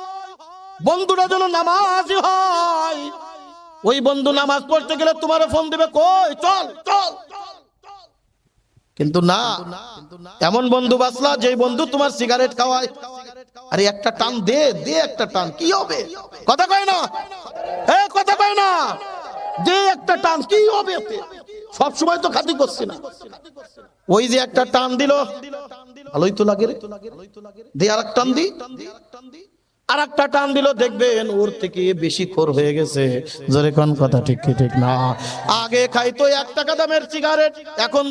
S1: বন্ধুটা যেন নামাজি হয়। ওই বন্ধু নামাজ পড়তে গেলে তোমার ফোন দিবে, কই চল চল, কিন্তু না, এমন বন্ধু বাসলা যে বন্ধু তোমার সিগারেট খাওয়ায়। আরে একটা টান দে দে, একটা টান, কি হবে? কথা কয় না, কথা কয় না, যে একটা টান কি হবে? সব সময় তো খাতি করছি না, ওই যে একটা টান দিল, ভালোই তো লাগে রে, দে আর এক টান দি, আর একটা টান দিল, দেখবেন ওর থেকে বেশি খোর হয়ে গেছে। জোরে কোন কথা ঠিক কি ঠিক না? আগে খাইতো 1 টাকা দামের সিগারেট, এখন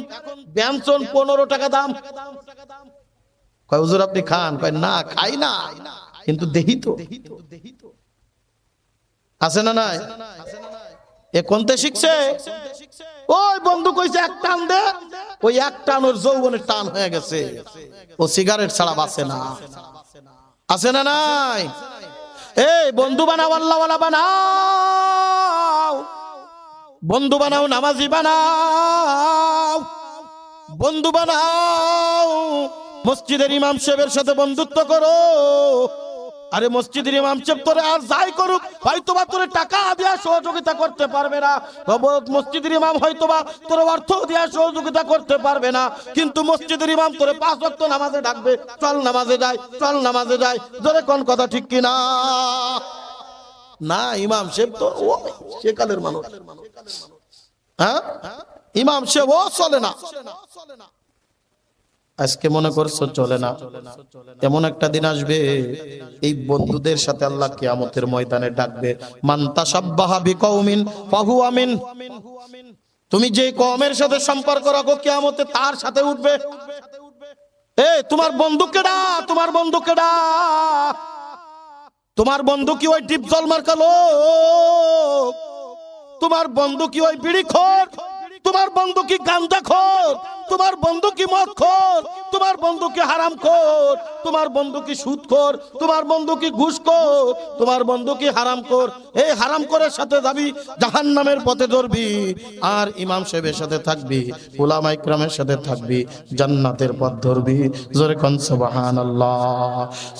S1: ব্যঞ্জন 15 টাকা দাম। কয় হুজুর আপনি খান? কয় না খাই না, কিন্তু দেহি তো আছে না নাই? এ কোনতে শিখছে? ওই বন্ধু কইছে এক টান দে, ওই এক টান ওর যৌবনের টান হয়ে গেছে, ও সিগারেট ছাড়া বাঁচে না। আছে না নাই? এই বন্ধু বানাও, আল্লাহ ওয়ালা বানাও, বন্ধু বানাও, নামাজি বানাও, বন্ধু বানাও, মসজিদের ইমাম সাহেবের সাথে বন্ধুত্ব করো। আরে মসজিদের ইমাম সাহেব তোরে আর যাই করুক, হয়তোবা তোরে টাকা দিয়া সহযোগিতা করতে পারবে না, মসজিদের ইমাম হয়তোবা তোর অর্থ দিয়া সহযোগিতা করতে পারবে না, কিন্তু মসজিদের ইমাম তোরে 5 ওয়াক্ত নামাজে ডাকবে, চল নামাজে যাই, চল নামাজে যাই। জোরে কোন কথা ঠিক কি না? না, ইমাম সাহেব তো সেকালের মানুষ, হ্যাঁ, ইমাম সাহেব ও চলে না। আজকে মনে করছো চলে না, এমন একটা দিন আসবে এই বন্ধুদের সাথে আল্লাহ কিয়ামতের ময়দানে ডাকবে, মান তাশাব্বাহা বিকওমিন ফাহুয়া মিন। তুমি যে কওমের সাথে সম্পর্ক রাখো, কিয়ামতে তার সাথে উঠবে। তোমার বন্ধু কেডা? তোমার বন্ধু কেডা? তোমার বন্ধু কি ওই ডিপজল মার্কা লোক? তোমার বন্ধু কি ওই বিড়িখোর? তোমার বন্ধু কি গাঁজাখোর, তোমার বন্ধু কি মদখোর, তোমার বন্ধু কি হারামখোর, তোমার বন্ধু কি সুদখোর, তোমার বন্ধু কি ঘুষখোর, তোমার বন্ধু কি হারামখোর, এই হারামখোরের সাথে যাবি জাহান্নামের পথে ধরবি, আর ইমাম সাহেবের সাথে থাকবি, উলামা ইকরামের সাথে থাকবি, জান্নাতের পথ ধরবি। জোরে কোন সুবহানাল্লাহ।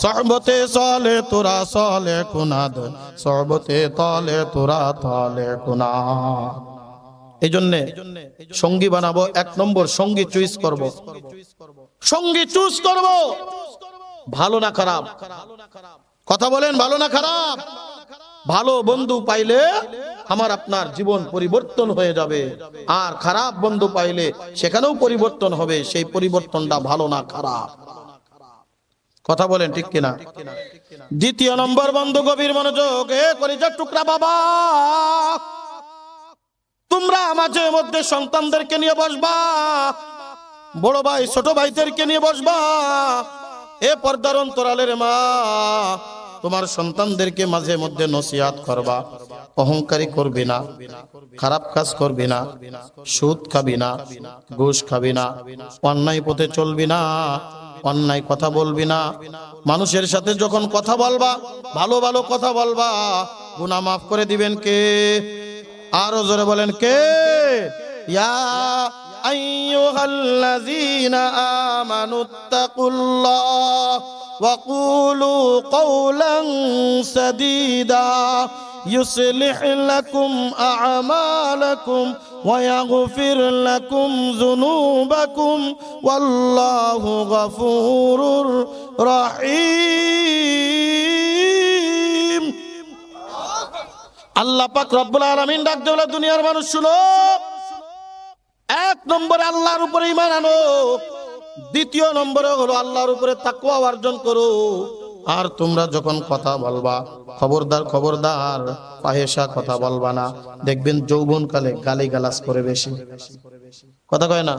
S1: সহবতে চলে তোরা চলে কুনাদ, সহবতে তলে তোরা তলে কুনাদ। এই জন্য সঙ্গী বানাবো, 1 নম্বর সঙ্গী চুজ করব, সঙ্গী চুজ করব ভালো না খারাপ। কথা বলেন, ভালো না খারাপ? ভালো বন্ধু পাইলে আমার আপনার জীবন পরিবর্তন হয়ে যাবে, আর খারাপ বন্ধু পাইলে সেখানেও পরিবর্তন হবে। সেই পরিবর্তনটা ভালো না খারাপ। কথা বলেন ঠিক কিনা? দ্বিতীয় নম্বর বন্ধু, গভীর মনোযোগ, এ কলিজার টুকরা বাবা, তোমরা মাঝে মধ্যে সন্তানদেরকে নিয়ে বসবা, বড় ভাই ছোট ভাইদেরকে নিয়ে বসবা। এ পর্দার অন্তরালের মা, তোমার সন্তানদেরকে মাঝে মধ্যে নসিহত করবা। অহংকারী করবি না, খারাপ কাজ করবি না, সুদ খাবি না, ঘুষ খাবি না, অন্যায় পথে চলবি না, অন্যায় কথা বলবি না। মানুষের সাথে যখন কথা বলবা, ভালো ভালো কথা বলবা। গুনাহ মাফ করে দিবেন কে? আরো জোরে বলেন কে? ইয়া আইয়ুহাল্লাযীনা আমানুত্তাকুল্লাহ ওয়া কুলু কওলান সাদীদা ইউসলিহ লাকুম আ'মালাকুম ওয়া ইয়াগফির লাকুম যুনুবাকুম ওয়াল্লাহু গফুরুর রহিম। আল্লাহ পাক রব্বুল আলামিন ডাক দেওয়া দুনিয়ার মানুষ শুনো, 1 নম্বরে আল্লাহর উপরে ঈমান আনো, দ্বিতীয় নম্বরে হলো আল্লাহর উপরে তাকওয়া অর্জন করো। আর তোমরা যখন কথা বলবা, খবরদার খবরদার ফাহেসা কথা বলবা না। দেখবেন যৌবনকালে গালিগালাজ করে বেশি, কথা কয় না?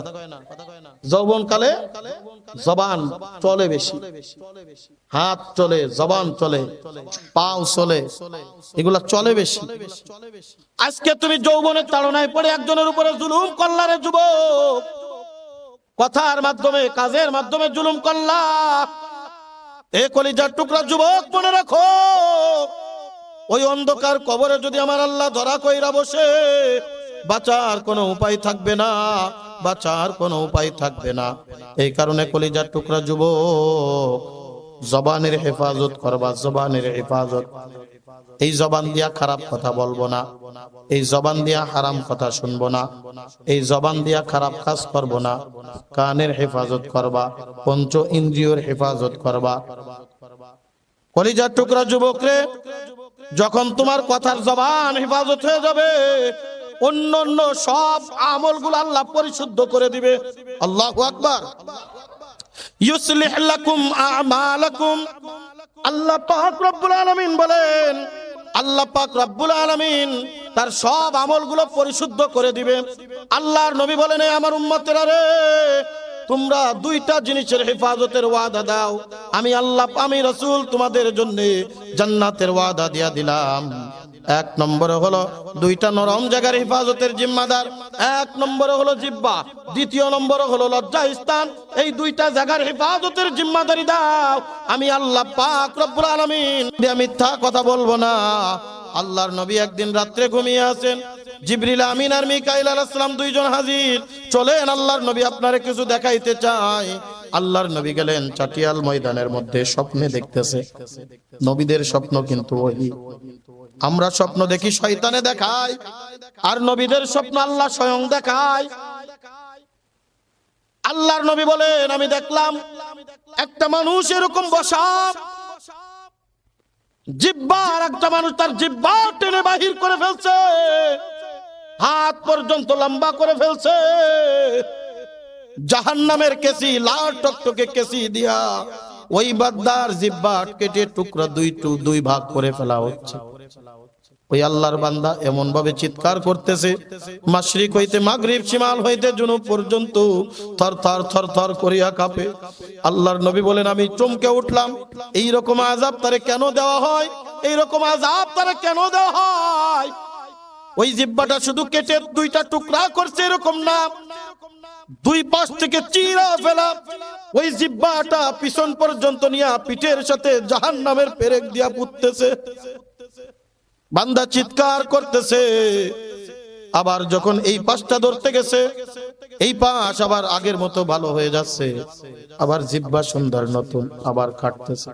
S1: যৌবনকালে জবান চলে বেশি, হাত চলে, জবান চলে, পাও চলে, এগুলা চলে বেশি। আজকে তুমি যৌবনের তাড়নায় পড়ে একজনের উপরে জুলুম করলা রে যুবক, কথার মাধ্যমে কাজের মাধ্যমে জুলুম করলা। এ কলিজার টুকরা যুবক, মনে রাখো, ওই অন্ধকার কবরে যদি আমার আল্লাহ ধরা কইরা বসে, বাঁচার কোনো উপায় থাকবে না, বাঁচার কোনো উপায় থাকবে না। এই কারণে কলিজার টুকরা যুবক, জবানের হেফাজত করবা, জবানের হেফাজত। এই জবান দিয়া খারাপ কথা বলবো না, এই জবান দিয়া হারাম কথা শুনবো না, এই জবান দিয়া খারাপ কাজ করবো না। কানের হেফাজত করবা, পঞ্চ ইন্দ্রিয়র হেফাজত করবা। কলিজার টুকরা যুবক রে, যখন তোমার কথার জবান হেফাজত হয়ে যাবে, অন্যান্য সব আমলগুলো আল্লাহ পরিশুদ্ধ করে দিবে। আল্লাহু আকবার। ইউসলিহ লাকুম আ'মালাকুম, আল্লাহ পাক রব্বুল আলামিন বলেন, আল্লাহ পাক রব্বুল আলামিন তার সব আমলগুলো পরিশুদ্ধ করে দিবে। আল্লাহর নবী বলেন, আমার উম্মতেরা রে, তোমরা 2টা জিনিসের হেফাজতের ওয়াদা দাও, আমি আল্লাহ, আমি রাসূল তোমাদের জন্য জান্নাতের ওয়াদা দিয়া দিলাম। 1 নম্বরে হলো 2টা নরম জায়গার হেফাজতের জিম্মাদার। 1 নম্বরে হলো জিহ্বা, দ্বিতীয় নম্বরে হলো লজ্জা স্থান। এই 2টা জায়গার হেফাজতের জিম্মাদারি দাও, আমি আল্লাহ পাক রব্বুল আলামিন। মিথ্যা কথা বলবো না। আল্লাহর নবী একদিন রাত্রে ঘুমিয়ে আছেন, জিবরিল আমিন আর মিকাইল আলাইহিস সালাম 2 জন হাজির। চলেন, আল্লাহর নবী আপনারে কিছু দেখাইতে চায়। আল্লাহর নবী গেলেন চাটিয়াল ময়দানের মধ্যে, স্বপ্নে দেখতেছে। নবীদের স্বপ্ন কিন্তু ওহী। আমরা স্বপ্ন দেখি, শয়তানে দেখায়, আর নবীদের স্বপ্ন আল্লাহ স্বয়ং দেখায়। আল্লাহর নবী বলেন, আমি দেখলাম একটা মানুষ এরকম বসা, জিহ্বা, আর একটা মানুষ তার জিহ্বা টেনে বাহির করে ফেলছে, হাত পর্যন্ত লম্বা করে ফেলছে। জাহান্নামের কেসি, লাল টকটকে কেসি দিয়া ওই বাদ্দার জিহ্বা কেটে টুকরা 2 ভাগ করে ফেলা হচ্ছে। ওই আল্লাহর বান্দা এমন ভাবে চিৎকার করতেছে, মাশরিক হইতে মাগরিব, শিমাল হইতে জুনুব পর্যন্ত থর থর থর থর করিয়া কাঁপে। আল্লাহর নবী বলেন, আমি চমকে উঠলাম, এই রকম আযাব তারে কেন দেওয়া হয়, এই রকম আযাব তারে কেন দেওয়া হয়? ওই জিহ্বাটা শুধু কেটে দুইটা টুকরা করছে এরকম না, দুই পাশ থেকে চিরা ফেলা ওই জিহ্বাটা পিছন পর্যন্ত নিয়ে পিঠের সাথে জাহান্নামের পেরেক দিয়া পুঁততেছে। বান্দা চিৎকার করতেছে। আবার যখন এই পাশটা ধরতে গেছে, এই পাশ আবার আগের মতো ভালো হয়ে যাচ্ছে, আবার জিহ্বা সুন্দর নতুন আবার কাটতেছে।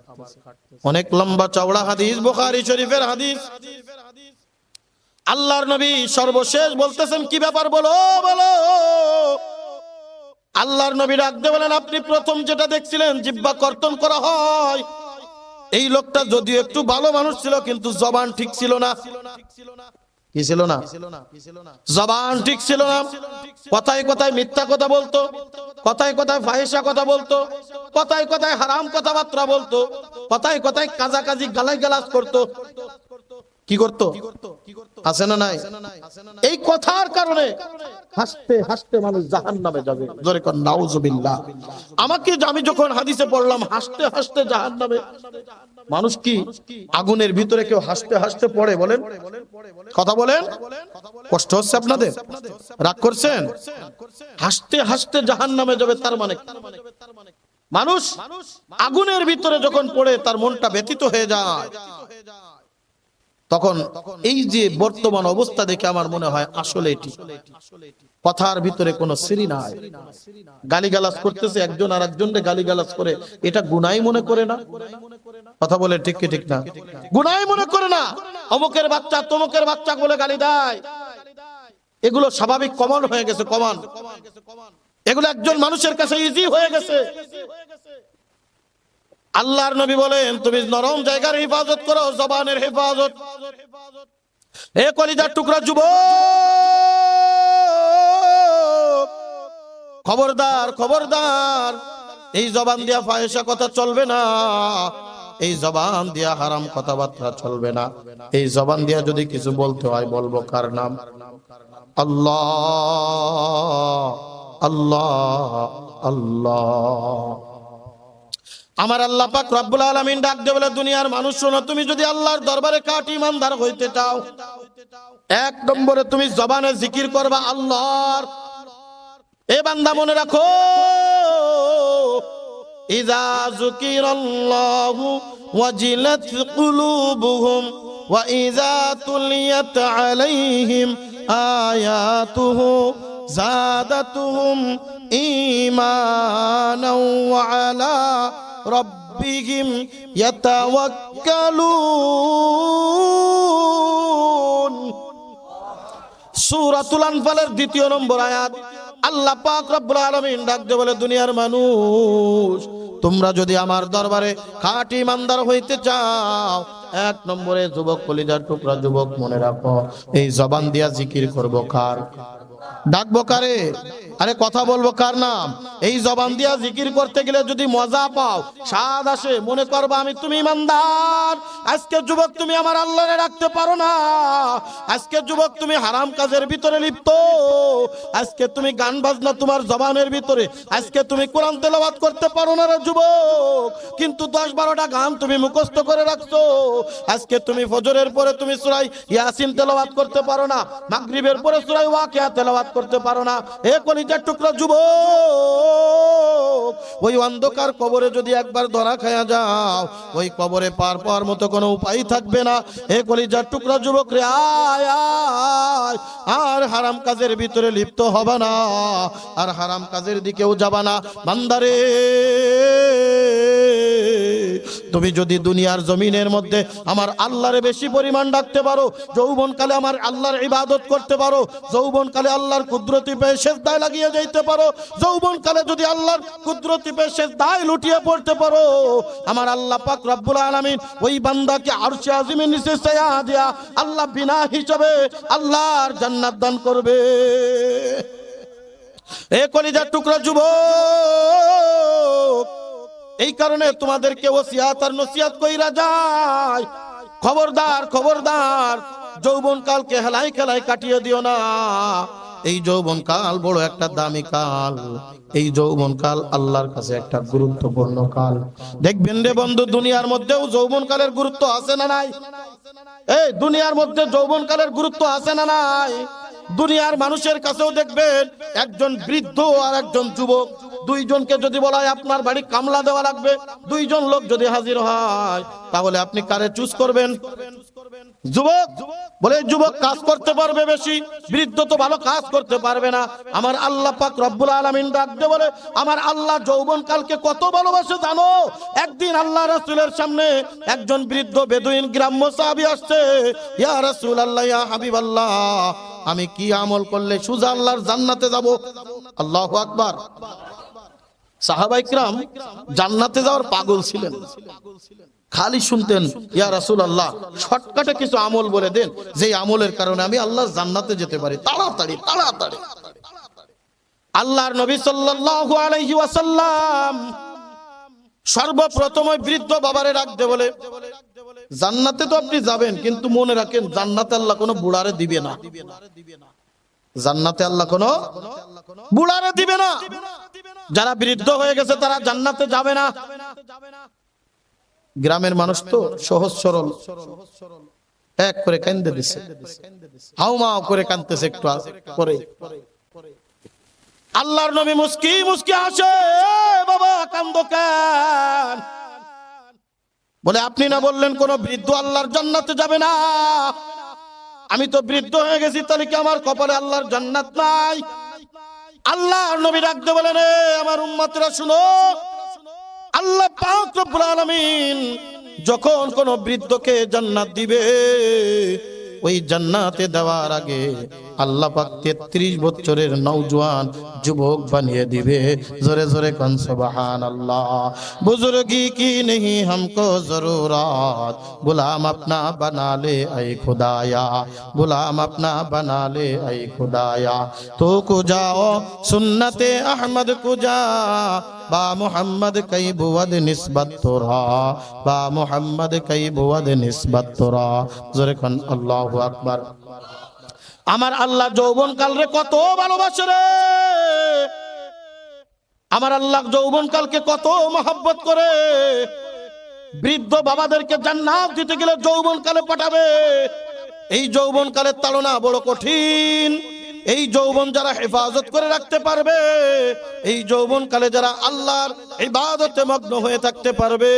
S1: অনেক লম্বা চওড়া হাদিস, বুখারী শরীফের হাদিস। আল্লাহর নবী সর্বশেষ বলতেছেন, কি ব্যাপার বলো বলো। আল্লাহর নবী ডাকতে বলেন, আপনি প্রথম যেটা দেখছিলেন জিহ্বা কর্তন করা হয়, এই লোকটা যদিও একটু ভালো মানুষ ছিল কিন্তু জবান ঠিক ছিল না। কি ছিল না? জবান ঠিক ছিল না। কথায় কথায় মিথ্যা কথা বলতো, কথায় কথায় ফাহিশা কথা বলতো, কথায় কথায় হারাম কথাবার্তা বলতো, কথায় কথায় কাজাকাজি গালাই গালাজ করতো। কি করতো? আছে না নাই? এই কথার কারণে হাসতে হাসতে মানুষ জাহান্নামে যাবে। জোরে কোন নাউজুবিল্লাহ। আমি যখন হাদিসে পড়লাম হাসতে হাসতে জাহান্নামে, মানুষ কি আগুনের ভিতরে কেউ হাসতে হাসতে পড়ে? বলেন, কথা বলেন। কষ্ট হচ্ছে আপনাদের? রাগ করছেন? হাসতে হাসতে জাহান্নামে যাবে, তার মানে মানুষ আগুনের ভিতরে যখন পড়ে তার মনটা ব্যথিত হয়ে যায়। তখন এই যে বর্তমান অবস্থা দেখে আমার মনে হয় আসলে এটি কথার ভিতরে কোনো সিরি নাই। গালিগালাজ করতেছে, একজন আর একজনকে গালিগালাজ করে, এটা গুনাহ মনে করে না? কথা বলে ঠিক কি ঠিক না? গুনাহ মনে করে না। অমুকের বাচ্চা তমুকের বাচ্চা বলে গালি দেয়, এগুলো স্বাভাবিক, কমন হয়ে গেছে, কমন। এগুলো একজন মানুষের কাছে ইজি হয়ে গেছে। আল্লাহর নবী বলেন, তুমি নরম জায়গার হেফাজত করো, জবানের হেফাজত। এ কলিজার টুকরা যুবক, খবরদার খবরদার, এই জবান দিয়া ফাহিশা কথা চলবে না, এই জবান দিয়া হারাম কথাবার্তা চলবে না। এই জবান দিয়া যদি কিছু বলতে হয় বলবো কার নাম? আল্লাহ আল্লাহ আল্লাহ। আমার আল্লাহ পাক রব্বুল আলামিন ডাক দিয়ে বলে, দুনিয়ার মানুষ শোনো, তুমি যদি আল্লাহর দরবারে কাট ইমানদার হইতে চাও, এক নম্বরে তুমি জবানে জিকির করবা আল্লাহর। এ বান্দা মনে রাখো, ইযা যুকিরাল্লাহু ওয়াজিলাত কুলুবুহুম ওয়া ইযা তুলিয়াত আলাইহিম আয়াতুহু যাদাতুহুম ঈমানাও ওয়া আলা রাব্বিহিম ইয়াতাওয়াক্কালুন। সূরাতুল আনফালের 2 নম্বর আয়াত। আল্লাহ পাক রব্বুল আলামিন ডাক দিয়ে বলে, দুনিয়ার মানুষ, তোমরা যদি আমার দরবারে খাঁটি ইমানদার হইতে চাও, এক নম্বরে যুবক, কলিজার টুকরা যুবক, মনে রাখো, এই জবান দিয়া জিকির করবো কার? ডাকবো কারে? আরে কথা বলবো কার নাম? এই জবান দিয়া জিকির করতে গেলে যদি মজা পাও, স্বাদ আসে, মনে করবা আমি তুমি ইমানদার। আজকে যুবক তুমি আমার আল্লাহরে রাখতে পারো না, আজকে যুবক তুমি হারাম কাজের ভিতরে লিপ্ত, আজকে তুমি গান বাজনা তোমার জবানের ভিতরে, আজকে তুমি কোরআন তেলাওয়াত করতে পারো না রে যুবক, কিন্তু 10-12টা গান তুমি মুখস্থ করে রাখছো। আজকে তুমি ফজরের পরে তুমি সূরা ইয়াসিন তেলাওয়াত করতে পারো না, মাগরিবের পরে সূরা ওয়াকিয়া তেলাওয়াত করতে পারো না। এ কলিজার টুকরা যুবক, ওই অন্ধকার কবরে যদি একবার ধরা খায়া যাও, ওই কবরে পার পাওয়ার মতো কোনো উপায় থাকবে না। এ কলিজার টুকরা যুবক রে, আয় আয়, আর হারাম কাজের ভিতরে লিপ্ত হবে না, আর হারাম কাজের দিকেও যাবা না। বান্দারে, তুমি যদি দুনিয়ার জমিনের মধ্যে আমার আল্লাহরে বেশি পরিমাণ ডাকতে পারো, যৌবনকালে আমার আল্লাহর ইবাদত করতে পারো, যৌবনকালে আল্লাহর কুদরতি পেয়ে সিজদায় লাগিয়ে যাইতে পারো, যৌবনকালে যদি আল্লাহর কুদরতি পেয়ে সিজদায় লুটিয়ে পড়তে পারো, আমার আল্লাহ পাক রব্বুল আলামিন ওই বান্দাকে আরশে আজিমের নিচে ছায়া দিয়া আল্লাহ বিনা হিসাবে আল্লাহর জান্নাত দান করবে। এ কলিজার টুকরা যুবক, এই কারণে তোমাদেরকে ওসিয়াত আর নসিহত কইরা যায়, খবরদার খবরদার, যৌবনকালকে হেলাই খেলাই কাটিয়ে দিও না। এই যৌবনকাল বড় একটা দামি কাল, এই যৌবনকাল আল্লাহর কাছে একটা গুরুত্বপূর্ণ কাল। দেখবেন রে বন্ধু, দুনিয়ার মধ্যেও যৌবনকালের গুরুত্ব আছে না নাই? এই দুনিয়ার মধ্যে যৌবনকালের গুরুত্ব আছে না নাই? দুনিয়ার মানুষের কাছেও দেখবেন একজন বৃদ্ধ আর একজন যুবক, দুইজনকে যদি বলা হয় আপনার বাড়ি কামলা দেওয়া লাগবে, দুইজন লোক যদি হাজির হয়, তাহলে আপনি কারে চুজ করবেন? যুবক বলে যুবক কাজ করতে পারবে বেশি, বৃদ্ধ তো ভালো কাজ করতে পারবে না। আমার আল্লাহ পাক রব্বুল আলামিন ডাক দিয়ে বলে, আমার আল্লাহ যৌবনকালকে কত ভালোবাসে জানো? একদিন আল্লাহ রাসূলের সামনে একজন বৃদ্ধ বেদুইন গ্রাম্য সাহাবী আসছে, ইয়া রাসূলুল্লাহ, ইয়া হাবিবাল্লাহ, আমি কি আমল করলে সোজা আল্লাহর জান্নাতে যাব? আল্লাহু আকবার। সাহাবায়ে কিরাম জান্নাতে যাওয়ার পাগল ছিলেন, খালি শুনতেন ইয়া রাসূলুল্লাহ শর্টকাটে কিছু আমল বলে দেন, যে আমলের কারণে আমি আল্লাহর জান্নাতে যেতে পারি তাড়াতাড়ি তাড়াতাড়ি। আল্লাহর নবী সাল্লাল্লাহু আলাইহি ওয়াসাল্লাম সর্বপ্রথম ওই বৃদ্ধ বাবারে ডাকতে বলে, জান্নাতে তো আপনি যাবেন, কিন্তু মনে রাখেন জান্নাতে আল্লাহ কোনো বুড়ারে দিবে না। জান্নাতে আল্লাহ কোনো বুড়ারে দিবে না। যারা বৃদ্ধ হয়ে গেছে তারা জান্নাতে যাবে না। গ্রামের মানুষ তো সহজ সরল, এক করে কান্দে দিছে, হাউমাউ করে কাঁদতেছে একটু করে। আল্লাহর নবী মুস্কি মুস্কি হাসে, বাবা কান্দো কেন? বলে আপনি না বললেন কোন বৃদ্ধ আল্লাহর জান্নাতে যাবে না? আমি তো বৃদ্ধ হয়ে গেছি, তাহলে কি আমার কপালে আল্লাহর জান্নাত নাই? আল্লাহর নবী ডাকতে বলেন, আমার উম্মতরা শুনো, আল্লাহ পাক রব্বুল আলামিন যখন কোন বৃদ্ধকে জান্নাত দিবে, ওই জান্নাতে দেওয়ার আগে আল্লাহ পাক 33 বছরের নওজোয়ান যুবক বানিয়ে দিবে। জোরে জোরে কোন সুবহানাল্লাহ। বুজুর্গি কি नहीं हमको जरूरत, गुलाम अपना बना ले ऐ खुदाया, गुलाम अपना बना ले ऐ खुदाया, तो को जाओ सुन्नते अहमद को जा, बा मोहम्मद कई बुवद निस्बत तोरा, बा मोहम्मद कई बुवद निस्बत तोरा। जोरे कोन अल्लाहु আকবার। আমার আল্লাহ যৌবন কাল রে কত ভালোবাসে রে, আমার আল্লাহ যৌবন কালকে কত মহব্বত করে। বৃদ্ধ বাবাদেরকে জান্নাত দিতে গেলে যৌবন কালে পাঠাবে। এই যৌবন কালের তাড়না বড় কঠিন। এই যৌবন যারা হেফাজত করে রাখতে পারবে, এই যৌবন কালে যারা আল্লাহর ইবাদতে মগ্ন হয়ে থাকতে পারবে,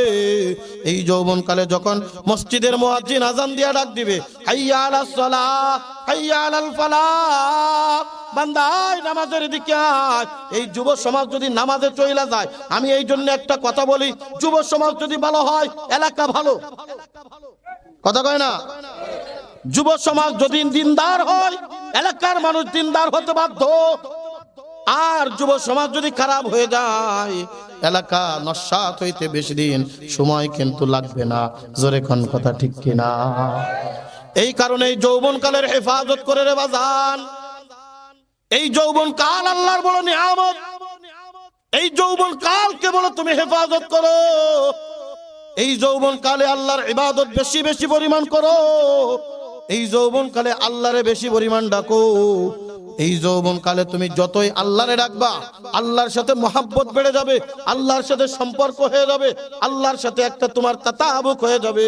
S1: এই যৌবন কালে যখন মসজিদের মুয়াজ্জিন আযান দিয়া ডাক দিবে, হাইয়া আলাস সালাহ হাইয়া আলাল ফালাহ, বান্দা আয় নামাজের দিকে আয়। এই যুব সমাজ যদি নামাজে চইলা যায়, আমি এই জন্য একটা কথা বলি, যুব সমাজ যদি ভালো হয় এলাকা ভালো। কথা কয় না? যুব সমাজ যদি দিনদার হয়, এলাকার মানুষ দিনদার হতে বাধ্য। আর যুব সমাজ যদি খারাপ হয়ে যায়, এলাকা নস্যাৎ হইতে বেশি দিন সময় কিন্তু লাগবে না। জোরে কোন কথা ঠিক কিনা? এই কারণে যৌবন কালের হেফাজত করে রে বাজান। এই যৌবন কাল আল্লাহর বড় নিয়ামত। এই যৌবন কালকে বলো তুমি হেফাজত করো। এই যৌবন কালে আল্লাহর ইবাদত বেশি বেশি পরিমাণ করো। এই যৌবন কালে আল্লাহরে বেশি পরিমাণ ডাকো। এই যৌবন কালে তুমি যতই আল্লাহরে ডাকবা, আল্লাহর সাথে মহব্বত বেড়ে যাবে, আল্লাহর সাথে সম্পর্ক হয়ে যাবে, আল্লাহর সাথে একটা তোমার তাতাবুক হয়ে যাবে।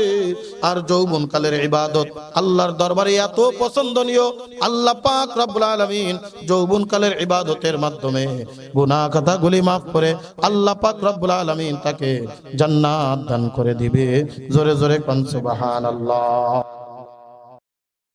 S1: আর যৌবন কালের ইবাদত আল্লাহর দরবারে এত পছন্দনীয়, আল্লাহ পাক রব্বুল আলামিন যৌবন কালের ইবাদতের মাধ্যমে গুনাহ কথাগুলি মাফ করে আল্লাহ পাক রব্বুল আলামিন তাকে জান্নাত দান করে দিবে। জোরে জোরে কোন সুবহানাল্লাহ।